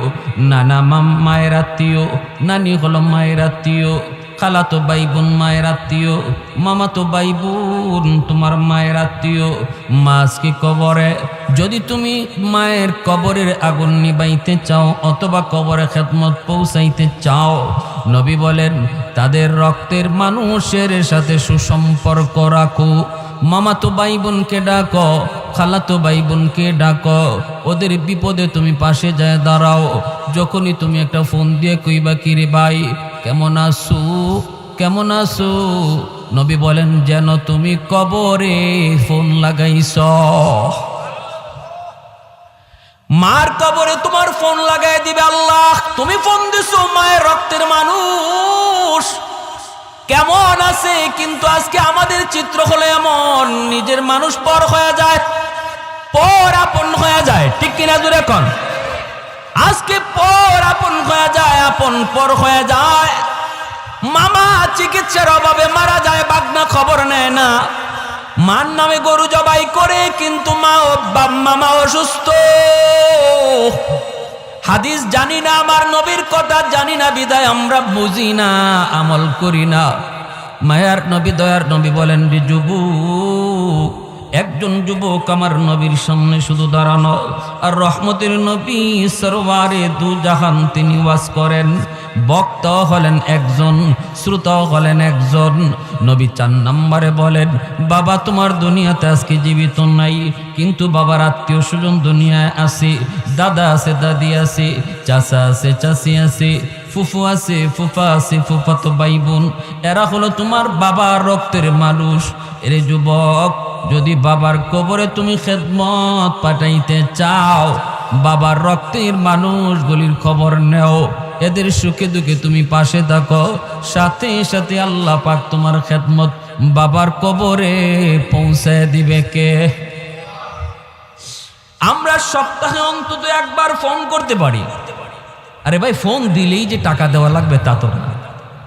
নানা মায়ের আত্মীয়, নানি হলো মায়ের আত্মীয়, খালাতো ভাই বোন মায়ের আত্মীয়, মামাতো ভাই বোন তোমার মায়ের আত্মীয়। মাছকে কবরে যদি তুমি মায়ের কবরের আগুন নিবাইতে চাও অথবা কবরে খেদমত পৌঁছাইতে চাও, নবী বলেন তাদের রক্তের মানুষের সাথে সুসম্পর্ক রাখো। মামাতো ভাই বোনকে ডাকো, খালাতো ভাই বোনকে ডাকো, ওদের বিপদে তুমি পাশে যায় দাঁড়াও। যখনই তুমি একটা ফোন দিয়ে কইবা কিরে ভাই কেমন আছো, কেমন আছো, নবী বলেন যেন তুমি কবরে ফোন লাগাইছ। মার কবরে তোমার ফোন লাগাই দিবে আল্লাহ। তুমি ফোন দিছো মায়ের রক্তের মানুষ কেমন আছে, কিন্তু আজকে আমাদের চিত্র হলো এমন, নিজের মানুষ পর হয়ে যায়, পর আপন হয়ে যায়। ঠিক কিনা জোরে এখন? আজকে পর আপন হয়ে যায়, আপন পর হয়ে যায়। মামা চিকিৎসার অভাবে মারা যায়, বাগনা খবর নেয় না। মার নামে গরু জবাই করে, কিন্তু মামা অসুস্থ। হাদিস জানি না, আমার নবীর কথা জানি না, বিদায় আমরা বুঝি না, আমল করি না। মায়ার নবী দয়ার নবী বলেন যে যুবক, একজন যুবক আমার নবীর সামনে শুধু দাঁড়ানো, আর রহমতের নবী সরওয়ারে দু জাহান তিনি ওয়াজ করেন। বক্তা হলেন একজন, শ্রোতা হলেন একজন। নবী 4 নম্বরে বলেন, বাবা তোমার দুনিয়াতে আজকে জীবিত নাই, কিন্তু বাবার আত্মীয় স্বজন দুনিয়ায় আছে, দাদা আছে, দাদি আছে, চাচা আছে, চাচি আছে, ফুফু আছে, ফুফা আছে, ফুফাতো ভাই বোন, এরা হলো তোমার বাবার রক্তের মানুষ। এরে যুবক, যদি বাবার কবরে তুমি খেদমত পাঠাইতে চাও, বাবার রক্তের মানুষগুলির খবর নেও, এদের সুখে দুঃখে তুমি পাশে থাকো, সাথে সাথে আল্লাহ পাক তোমার খেদমত বাবার কবরে পৌঁছায় দিবে কে? আমরা সপ্তাহে অন্তত একবার ফোন করতে পারি। আরে ভাই, ফোন দিলেই যে টাকা দেওয়া লাগবে তা তো না,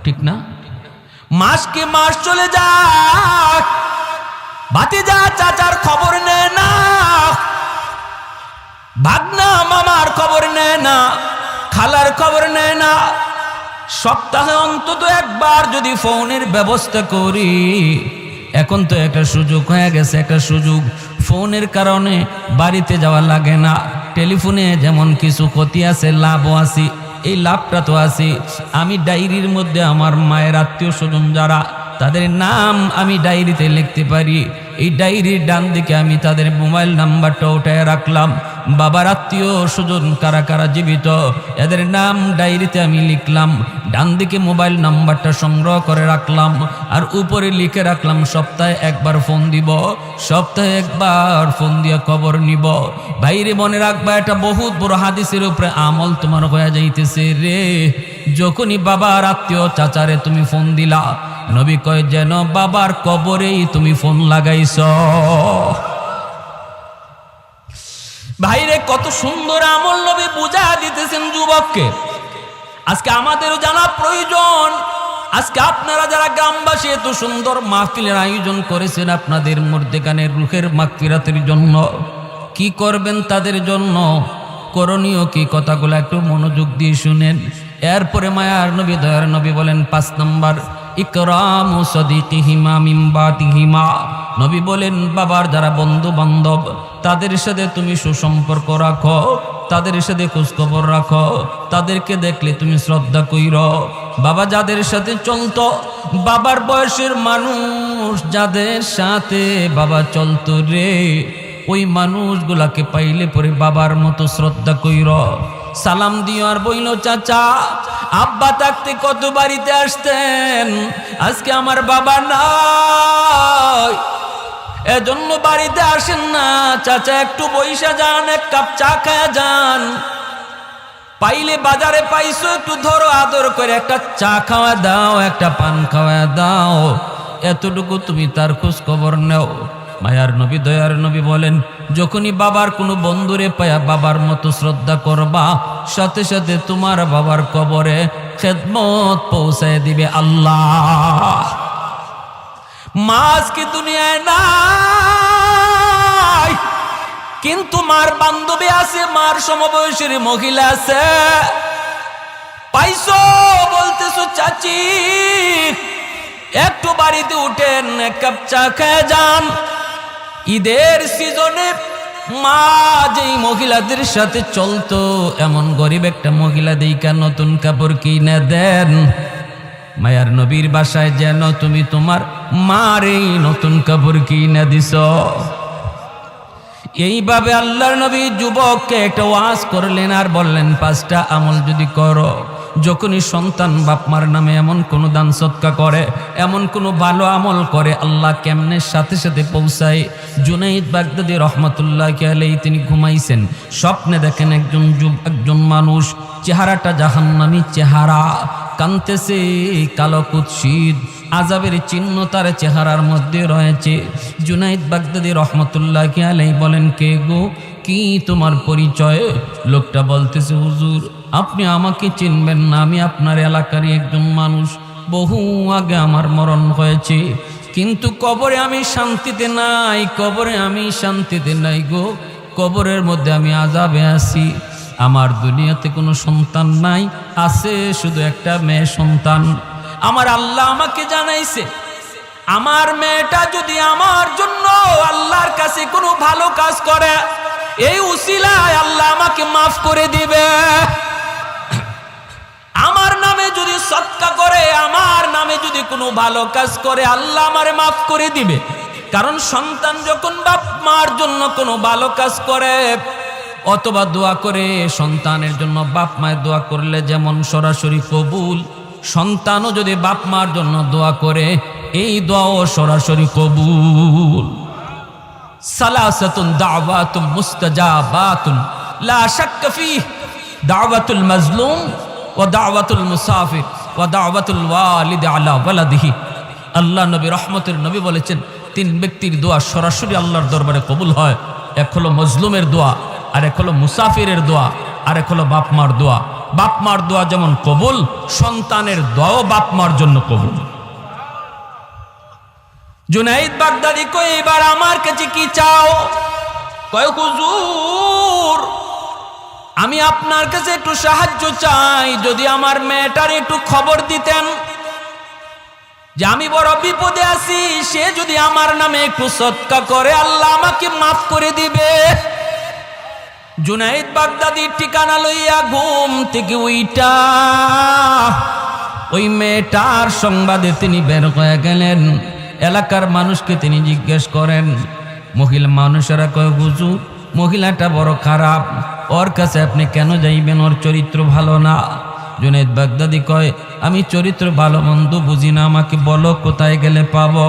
ঠিক না? মাসকে মাস চলে যাক, ভাতিজা চাচার খবর নেয় না, ভাগনা মামার খবর নেয় না, খালার খবর নেয় না। সপ্তাহে অন্তত একবার যদি ফোনের ব্যবস্থা করি। এখন তো একটা সুযোগ হয়ে গেছে, একটা সুযোগ, ফোনের কারণে বাড়িতে যাওয়া লাগে না। টেলিফোনে যেমন কিছু ক্ষতি আছে, লাভও আছে। এই লাভটা তো আছে, আমি ডায়েরির মধ্যে আমার মায়ের আত্মীয় স্বজন যারা, তাদের নাম আমি ডায়েরিতে লিখতে পারি। এই ডায়েরির ডান দিকে আমি তাদের মোবাইল নাম্বারটা উঠায় রাখলাম। বাবার আত্মীয় স্বজন কারা কারা জীবিত, এদের নাম ডায়েরিতে আমি লিখলাম। ডান দিকে মোবাইল নাম্বারটা সংগ্রহ করে রাখলাম, আর উপরে লিখে রাখলাম সপ্তাহে একবার ফোন দিব, সপ্তাহে একবার ফোন দিয়ে খবর নিব। বাইরে মনে রাখবা, এটা বহুত বড় হাদিসের উপরে আমল তোমার হয়ে যাইতেছে রে। যখনই বাবার আত্মীয় চাচারে তুমি ফোন দিলা, নবী কয় যেন বাবার কবরেই তুমি ফোন লাগাইছ। ভাইরে কত সুন্দর আমল নবী বুঝা দিতেছেন যুবককে। আজকে আমাদেরও জানা প্রয়োজন। আজকে আপনারা যারা গ্রামবাসী এত সুন্দর মাহফিলের আয়োজন করেছেন আপনাদের মধ্যেখানের রুহের মাগফিরাতের জন্য, কি করবেন তাদের জন্য, করণীয় কি কথাগুলো একটু মনোযোগ দিয়ে শুনেন। এরপরে মায়ার নবী দয়ার নবী বলেন 5 নম্বর, ইকরামু সাদিকিহিমা মিন বাতিহিমা। নবী বলেন বাবার যারা বন্ধু বান্ধব তাদের সাথে তুমি সুসম্পর্ক রাখো, তাদের সাথে খোঁজখবর রাখো, তাদেরকে দেখলে তুমি শ্রদ্ধা কইরো। বাবা যাদের সাথে চলতো, বাবার বয়সের মানুষ যাদের সাথে বাবা চলতো রে, ওই মানুষগুলাকে পাইলে পরে বাবার মতো শ্রদ্ধা কইরো, সালাম দিও। আর বইল চাচা আব্বা থাকতে কত বাড়িতে আসতেন, আজকে আমার বাবা নাই, এজন্য বাড়িতে আসেন না। চাচা একটু বইসা যান, এক কাপ চা খায়া যান, পাইলে বাজারে পাইছো একটু ধরো আদর করে একটা চা খাওয়া দাও, একটা পান খাওয়া দাও, এতটুকু তুমি তার খোঁজ খবর নেও। মায়ার নবী দয়ার নবী বলেন যখনই বাবার কোনো বন্ধুরে পায়া বাবার মতো শ্রদ্ধা করবা, সাথে সাথে তোমার বাবার কবরে খেদমত পৌঁছায় দিবে আল্লাহ। মা আজকে দুনিয়ায় নাই, কিন্তু মার বান্ধবী আছে, মার সমবয়সী মহিলা আছে, পাইছো বলতেছো চাচি একটু বাড়িতে উঠেন, এক কাপ চা খেয়ে যান। ঈদের সিজনে মা যেই মহিলাদের সাথে চলতো, এমন গরিব একটা মহিলা দেইকা নতুন কাপড় কিনে দেন। মায়ার নবীর বাসায় যেন তুমি তোমার মার এই নতুন কাপড় কিনে দিছ। এইভাবে আল্লাহর নবী যুবককে একটা ওয়াজ করলেন আর বললেন 5টা আমল যদি করো, যখনই সন্তান বাপ মার নামে এমন কোনো দান সৎকা করে, এমন কোনো ভালো আমল করে, আল্লাহ কেমনে সাথে সাথে পৌঁছায়। জুনাইদ বাগদাদি রহমতুল্লাহি আলাইহি তিনি ঘুমাইছেন, স্বপ্নে দেখেন একজন মানুষ, চেহারাটা জাহান্নামী চেহারা, কানতেছে, কালো কুৎসিত, আযাবের চিহ্ন তার চেহারার মধ্যে রয়েছে। জুনাইদ বাগদাদি রহমতুল্লাহি আলাইহি বলেন কে গো, কি তোমার পরিচয়? লোকটা বলতেছে হুজুর আপনি আমাকে চিনবেন না, আমি আপনার এলাকারই একজন মানুষ, বহু আগে আমার মরণ হয়েছে, কিন্তু কবরে আমি শান্তিতে নাই, কবরে আমি শান্তিতে নাই গো, কবরের মধ্যে আমি আযাবে আছি। আমার দুনিয়াতে কোনো সন্তান নাই, আছে শুধু একটা মেয়ে সন্তান। আমার আল্লাহ আমাকে জানাইছে আমার মেয়েটা যদি আমার জন্য আল্লাহর কাছে কোনো ভালো কাজ করে, এই উসিলায় আল্লাহ আমাকে মাফ করে দিবে। আমার নামে যদি সদকা করে, আমার নামে যদি কোনো ভালো কাজ করে, আল্লাহ আমারে মাফ করে দিবে। কারণ সন্তান যখন বাপ মার জন্য কোনো ভালো কাজ করে অথবা দোয়া করে, সন্তানের জন্য বাপ মায়ের দোয়া করলে যেমন সরাসরি কবুল, সন্তানও যদি বাপ মার জন্য দোয়া করে এই দোয়াও সরাসরি কবুল। সালাসাতুন দাওয়াতুম মুস্তাজাবাতুন লা শাক্কা ফীহ, দাওয়াতুল মাজলুম ওয়া দাওয়াতুল মুসাফির ওয়া দাওয়াতুল ওয়ালিদ আলা ওয়ালাদিহি। আল্লাহ নবী রহমতের নবী বলেছেন 3 ব্যক্তির দোয়া সরাসরি আল্লাহর দরবারে কবুল হয়। এক হলো মজলুমের দোয়া, আর এক হলো মুসাফিরের দোয়া, আর এক হলো বাপ মার দোয়া। বাপ মার দোয়া যেমন কবুল, সন্তানের দোয়াও বাপ মার জন্য কবুল। জুনাইদ বাগদাদি কই এবার আমার কাছে কি চাও? কয় হুজুর আমি আপনার কাছে একটু সাহায্য চাই, যদি আমার মেয়েটার একটু খবর দিতেন যে আমি বড় বিপদে আছি, সে যদি আমার নামে একটু সদকা করে আল্লাহ আমাকে মাফ করে দিবে। জুনাইদ বাগদাদির ঠিকানা লইয়া ঘুম থেকে উইটা ওই মেয়েটার সংবাদে তিনি বের হয়ে গেলেন। এলাকার মানুষকে তিনি জিজ্ঞেস করেন, মহিলা মানুষেরা কয় হুজুর মহিলাটা বড় খারাপ, ওর কাছে আপনি কেন যাইবেন, ওর চরিত্র ভালো না। জুনাইদ বাগদাদি কয় আমি চরিত্র ভালো মন্দ বুঝি না, আমাকে বলো কোথায় গেলে পাবো।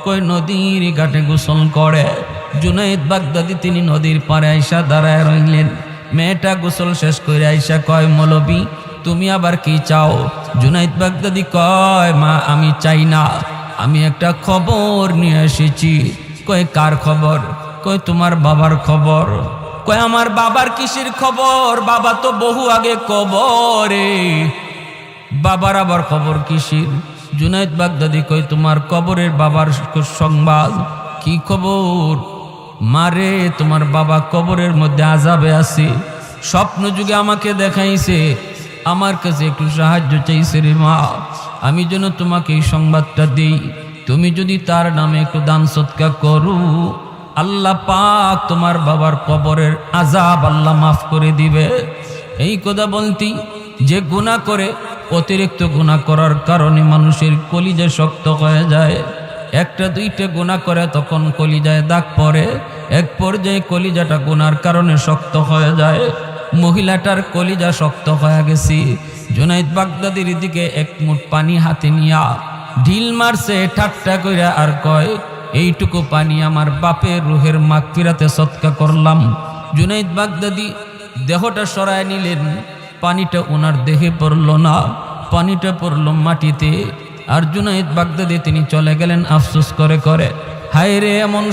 কয় নদীর ঘাটে গোসল করে। জুনাইদ বাগদাদি তিনি নদীর পাড়ে আইসা দাঁড়ায় রইলেন। মেয়েটা গোসল শেষ করে আইসা কয় মৌলবি তুমি আবার কি চাও? জুনাইদ বাগদাদি কয় মা আমি চাই না, আমি একটা খবর নিয়ে এসেছি। কয় কার খবর? কয় তোমার বাবার খবর। কয় আমার বাবার কিসের খবর? বাবা তো বহু আগে কবরে। বাবার আবার খবর কিসের? জুনাইদ বাগদাদি কয় তোমার কবরের বাবার সংবাদ। কি খবর? মারে তোমার বাবা কবরের মধ্যে আযাবে আছে, স্বপ্ন যুগে আমাকে দেখাইছে, আমার কাছে একটু সাহায্য চাইছে রে মা, আমি যেন তোমাকে এই সংবাদটা দিই। তুমি যদি তার নামে একটু দান সদকা করো, আল্লাহ পাক তোমার বাবার কবরের আযাব আল্লাহ মাফ করে দিবে। এই কথা বলতি যে গুনাহ করে, অতিরিক্ত গুনাহ করার কারণে মানুষের কলিজা শক্ত হয়ে যায়। একটা দুইটা গুনাহ করে তখন কলিজায় দাগ পড়ে, এক পর্যায়ে কলিজাটা গুনার কারণে শক্ত হয়ে যায়। মহিলাটার কলিজা শক্ত হয়ে গেছে। জুনাইদ বাগদাদির দিকে এক মুঠ পানি হাতে নিয়া ঢিল মারছে ঠাট্টা কইরা, আর কয় এইটুকু পানি আমার বাপের রুহের মাগফিরাতে সদকা করলাম। জুনাইদ বাগদাদি দেহটা সরায় নিলেন, পানিটা ওনার দেহে পড়ল না, পানিটা পড়ল মাটিতে। আর জুনাইদ বাগদাদি তিনি চলে গেলেন আফসোস করে করে, হায় রে এমন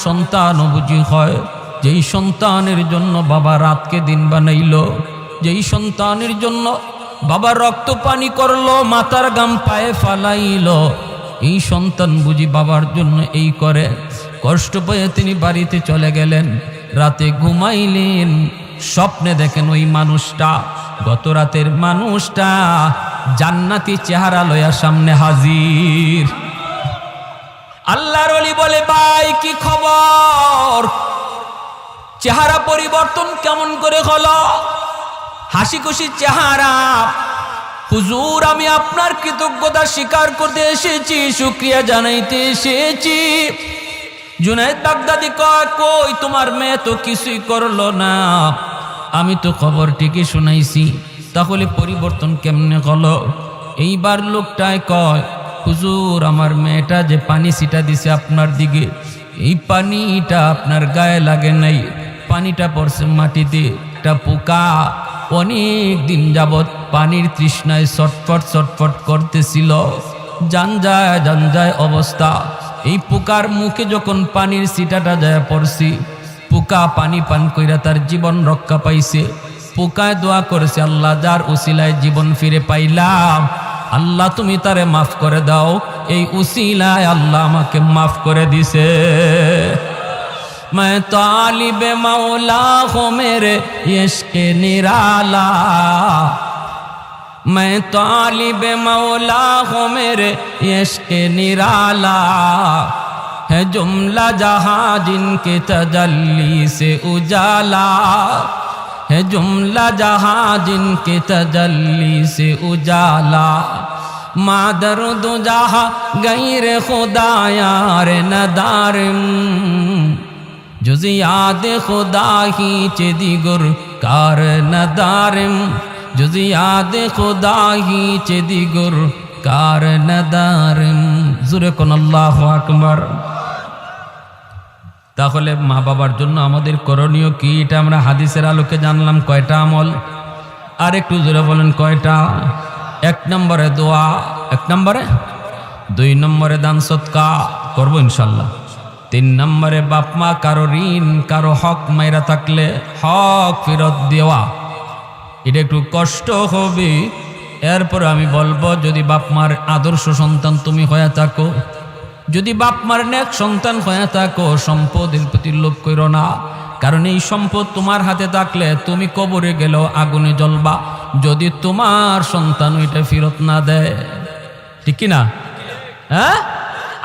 সন্তান বুঝি হয় যেই সন্তানের জন্য বাবা রাতকে দিন বানাইল, যেই সন্তানের জন্য বাবা রক্ত পানি করলো, মাথার গাম পায়ে ফালাইল, এই সন্তান বুঝি বাবার জন্য এই করে। কষ্ট পেয়ে তিনি বাড়িতে চলে গেলেন, রাতে ঘুমাইলেন, স্বপ্নে দেখেন ওই মানুষটা, গত রাতের মানুষটা জান্নাতি চেহারা লয়া সামনে হাজির। আল্লাহর ওলি বলে ভাই কি খবর? চেহারা পরিবর্তন কেমন করে হলো? হাসি খুশি চেহারা। হুজুর আমি আপনার কৃতজ্ঞতা স্বীকার করতে এসেছি, শুকরিয়া জানাইতে এসেছি। জুনাইদ বাগদাদি কয় কই তোমার মেয়ে তো কিছুই করলো না, আমি তো খবর ঠিকই শুনাইছি, তাহলে পরিবর্তন কেমনে হলো? এইবার লোকটায় কয় হুজুর আমার মেয়েটা যে পানি ছিটা দিছে আপনার দিকে, এই পানিটা আপনার গায়ে লাগে নাই, পানিটা পড়ছে মাটিতে। একটা পোকা অনেক দিন যাবৎ পানির তৃষ্ণায় ছটফট করতেছিল, জানজায় অবস্থা। এই পোকার মুখে যখন পানির ছিটাটা যায় পড়ছি, পোকা পানি পান কইরা তার জীবন রক্ষা পাইছে। পোকায় দোয়া করেছে আল্লাহ যার উসিলায় জীবন ফিরে পাইলাম, আল্লাহ তুমি তারে মাফ করে দাও। এই উসিলায় আল্লাহ আমাকে মাফ করে দিছে। मैं तालिब मौला हूँ मेरे इश्क निराला, मैं तालिब मौला हूँ मेरे इश्क निराला, है जुमला जहाँ जिनके तजल्ली से उजाला, है जुमला जहाँ जिनके तजल्ली से उजाला, मादर दो जहाँ गैर खुदा यार नदारम, जुज़ याद खुदा ही चेदिगुर कार नदारम, जुज़ याद खुदा ही चेदिगुर कार नदारम। जुरे कोन আল্লাহু আকবার। তাহলে মা বাবার জন্য আমাদের করণীয় কি, এটা আমরা হাদিসের আলোকে জানলাম। কয়টা আমল? আর একটু জোরে বলেন কয়টা? 1 নম্বরে দোয়া, 1 নম্বরে, 2 নম্বরে দান সদকা করবো ইনশাল্লাহ, 3 নম্বরে বাপ মা কারো ঋণ কারো হক মাইরা থাকলে হক ফেরত দেওয়া। এটা একটু কষ্ট হবে, এরপর আমি বলবো যদি বাপ মার আদর্শ সন্তান তুমি হয়ে থাকো, যদি বাপ মার নেক সন্তান হয়ে থাকো, সম্পদের প্রতি লোভ করো না, কারণ এই সম্পদ তোমার হাতে থাকলে তুমি কবরে গেলেও আগুনে জ্বলবা যদি তোমার সন্তান ওইটা ফেরত না দেয়। ঠিক কি না? হ্যাঁ,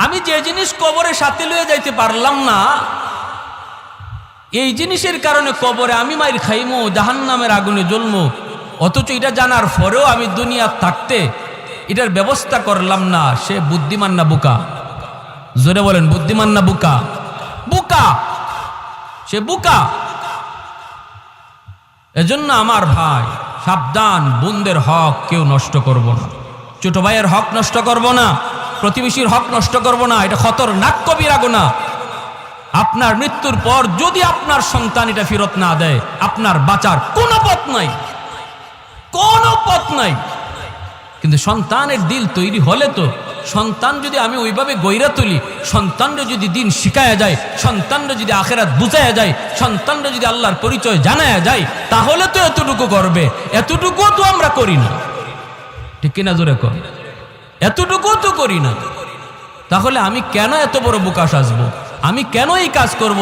আমি যে জিনিস কবরে সাথে লয়ে যাইতে পারলাম না, এই জিনিসের কারণে কবরে আমি মাইর খাইমো, জাহান্নামের আগুনে জ্বলমো, অথচ এটা জানার পরেও আমি দুনিয়া থাকতে এটার ব্যবস্থা করলাম না, সে বুদ্ধিমান না বোকা? জোরে বলেন, বুদ্ধিমান না বোকা? বোকা, সে বোকা। এজন্য আমার ভাই সাবধান, বোনদের হক কেউ নষ্ট করব না, ছোট ভাইয়ের হক নষ্ট করব না, প্রতিবেশীর হক নষ্ট করব না। এটা খতরনাক কবিরা গুনাহ। আপনার মৃত্যুর পর যদি আপনার সন্তান এটা ফেরত না দেয়, আপনার বাঁচার কোনো পথ নাই, কোনো পথ নাই। কিন্তু সন্তানের দিল তৈরি হলে তো, সন্তান যদি আমি ওইভাবে গইরা তুলি, সন্তানরা যদি দিন শিখায়া যায়, সন্তানরা যদি আখেরাত বুঝায়া যায়, সন্তানরা যদি আল্লাহর পরিচয় জানায়া যায়, তাহলে তো এতটুকু করবে। এতটুকুও তো আমরা করি না, ঠিক কিনা জোরে কর? এতটুকুও তো করি না। তাহলে আমি কেন এত বড় বোকা সাজবো? আমি কেন এই কাজ করব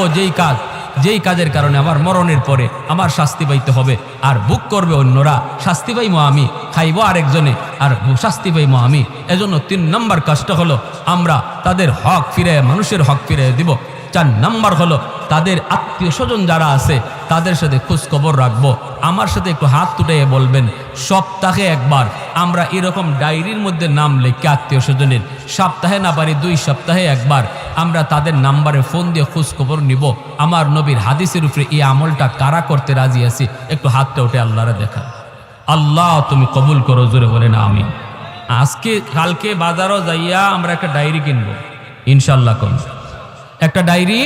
যেই কাজের কারণে আমার মরণের পরে আমার শাস্তি পাইতে হবে, আর বুক করবে অন্যরা, শাস্তি পাইমো আমি, খাইব আরেকজনে, আর শাস্তি পাইমো আমি। এজন্য 3 নম্বর কাজটা হলো আমরা তাদের হক ফিরে, মানুষের হক ফিরে দিব। 4 নম্বর হলো তাদের আত্মীয় স্বজন যারা আছে তাদের সাথে খোঁজ খবর রাখবো। আমার সাথে একটু হাত তুটাইয়ে বলবেন, সপ্তাহে একবার আমরা এরকম ডায়েরির মধ্যে নাম লিখে আত্মীয় স্বজনের, সপ্তাহে না পারি 2 সপ্তাহে একবার আমরা তাদের নাম্বারে ফোন দিয়ে খোঁজ খবর নিব। আমার নবীর হাদিসের উপরে এই আমলটা কারা করতে রাজি আছি? একটু হাতটা উঠে আল্লাহরে দেখা। আল্লাহ তুমি কবুল করো, জোরে বলে না আমি। আজকে কালকে বাজারও যাইয়া আমরা একটা ডায়েরি কিনবো ইনশাল্লাহ। কোন একটা ডায়েরি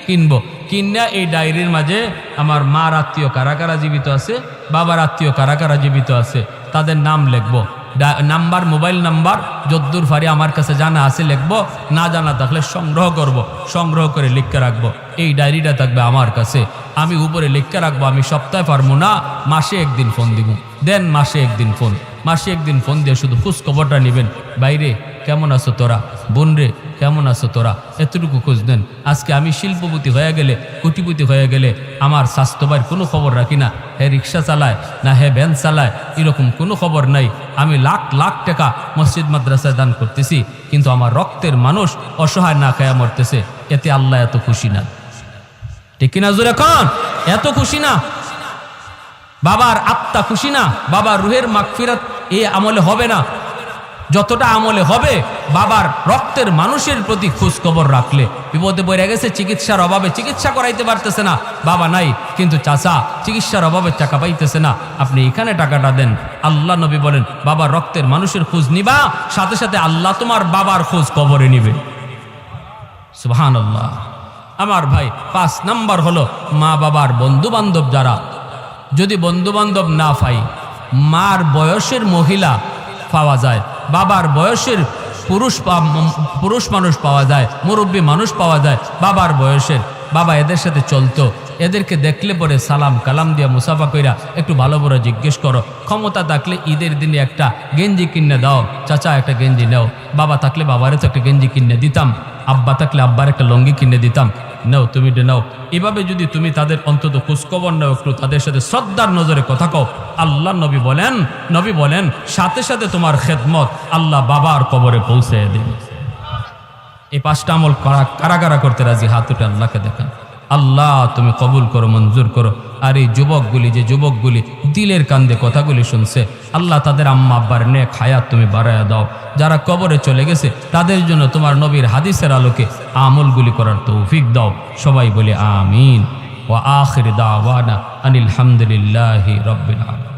কিনবো, কিনা এই ডায়েরির মাঝে আমার মার আত্মীয় কারা কারা জীবিত আছে, বাবার আত্মীয় কারা কারা জীবিত আছে, তাদের নাম লিখবো, নাম্বার, মোবাইল নাম্বার যদ্দূর ফারি আমার কাছে জানা আছে লিখবো, না জানা থাকলে সংগ্রহ করব, সংগ্রহ করে লিখে রাখবো। এই ডায়েরিটা থাকবে আমার কাছে, আমি উপরে লিখে রাখবো। আমি সপ্তাহে পারবো না, মাসে একদিন ফোন দিব। দেন মাসে একদিন ফোন, মাসে একদিন ফোন দিয়ে শুধু খোঁজ খবরটা নেবেন। বাইরে কেমন আছো তোরা, বোন রে কেমন আছো তোরা, এতটুকু খোঁজ দেন। আজকে আমি শিল্পপতি হয়ে গেলে, কোটিপতি হয়ে গেলে আমার স্বাস্থ্যবাইয়ের কোনো খবর রাখি না। হে রিক্সা চালায় না হে ভ্যান চালায়, এরকম কোনো খবর নাই। আমি লাখ লাখ টাকা মসজিদ মাদ্রাসায় দান করতেছি, কিন্তু আমার রক্তের মানুষ অসহায় না খায়া মরতেছে, এতে আল্লাহ এত খুশি না। ঠিক কিনা জোরে কোন? এত খুশি না। বাবার আত্মা খুশি না, বাবার রুহের মাগফিরাত এই আমলে হবে না যতটা আমলে হবে বাবার রক্তের মানুষের প্রতি খোঁজ খবর রাখলে। বিপদে পড়ে গেছে, চিকিৎসার অভাবে চিকিৎসা করাইতে পারতেছে না, বাবা নাই কিন্তু চাচা চিকিৎসার অভাবে টাকা পাইতেছে না, আপনি এখানে টাকাটা দেন। আল্লাহ নবী বলেন, বাবার রক্তের মানুষের খোঁজ নিবা, সাথে সাথে আল্লাহ তোমার বাবার খোঁজ খবরে নিবে। সুবহানাল্লাহ। আমার ভাই 5 নাম্বার হলো মা বাবার বন্ধু বান্ধব যারা, যদি বন্ধু বান্ধব না পাই, মার বয়সের মহিলা পাওয়া যায়, বাবার বয়সের পুরুষ মানুষ পাওয়া যায়, মুরব্বী মানুষ পাওয়া যায় বাবার বয়সের, বাবা এদের সাথে চলতো, এদেরকে দেখলে পরে সালাম কালাম দিয়া মুসাফা কইরা একটু ভালো করে জিজ্ঞেস করো। ক্ষমতা থাকলে ঈদের দিনে একটা গেঞ্জি কিনে দাও, চাচা একটা গেঞ্জি নাও, বাবা থাকলে বাবারে তো একটা গেঞ্জি কিনে দিতাম, আব্বা থাকলে আব্বার একটা লঙ্গি কিনে দিতাম, নাও তুমি নাও। এভাবে যদি তুমি তাদের অন্তত খোঁজখবর নাও, একটু তাদের সাথে শ্রদ্ধার নজরে কথা কও, আল্লাহ নবী বলেন সাথে সাথে তোমার খেদমত আল্লাহ বাবার কবরে পৌঁছে দেবে। এই 5টা আমল কারা কারা করতে রাজি? হাত উঠে আল্লাহকে দেখান। আল্লাহ তুমি কবুল করো, মঞ্জুর করো। আর এই যে যুবকগুলি দিলের কান্দে কথাগুলি শুনছে, আল্লাহ তাদের আম্মা আব্বার নেক হায়াত তুমি বাড়ায়া দাও। যারা কবরে চলে গেছে তাদের জন্য তোমার নবীর হাদিসের আলোকে আমলগুলি করার তৌফিক দাও। সবাই বলে আমিন। ওয়া আখির দাওয়ানা আনিল হামদুলিল্লাহি রাব্বিল আলামিন।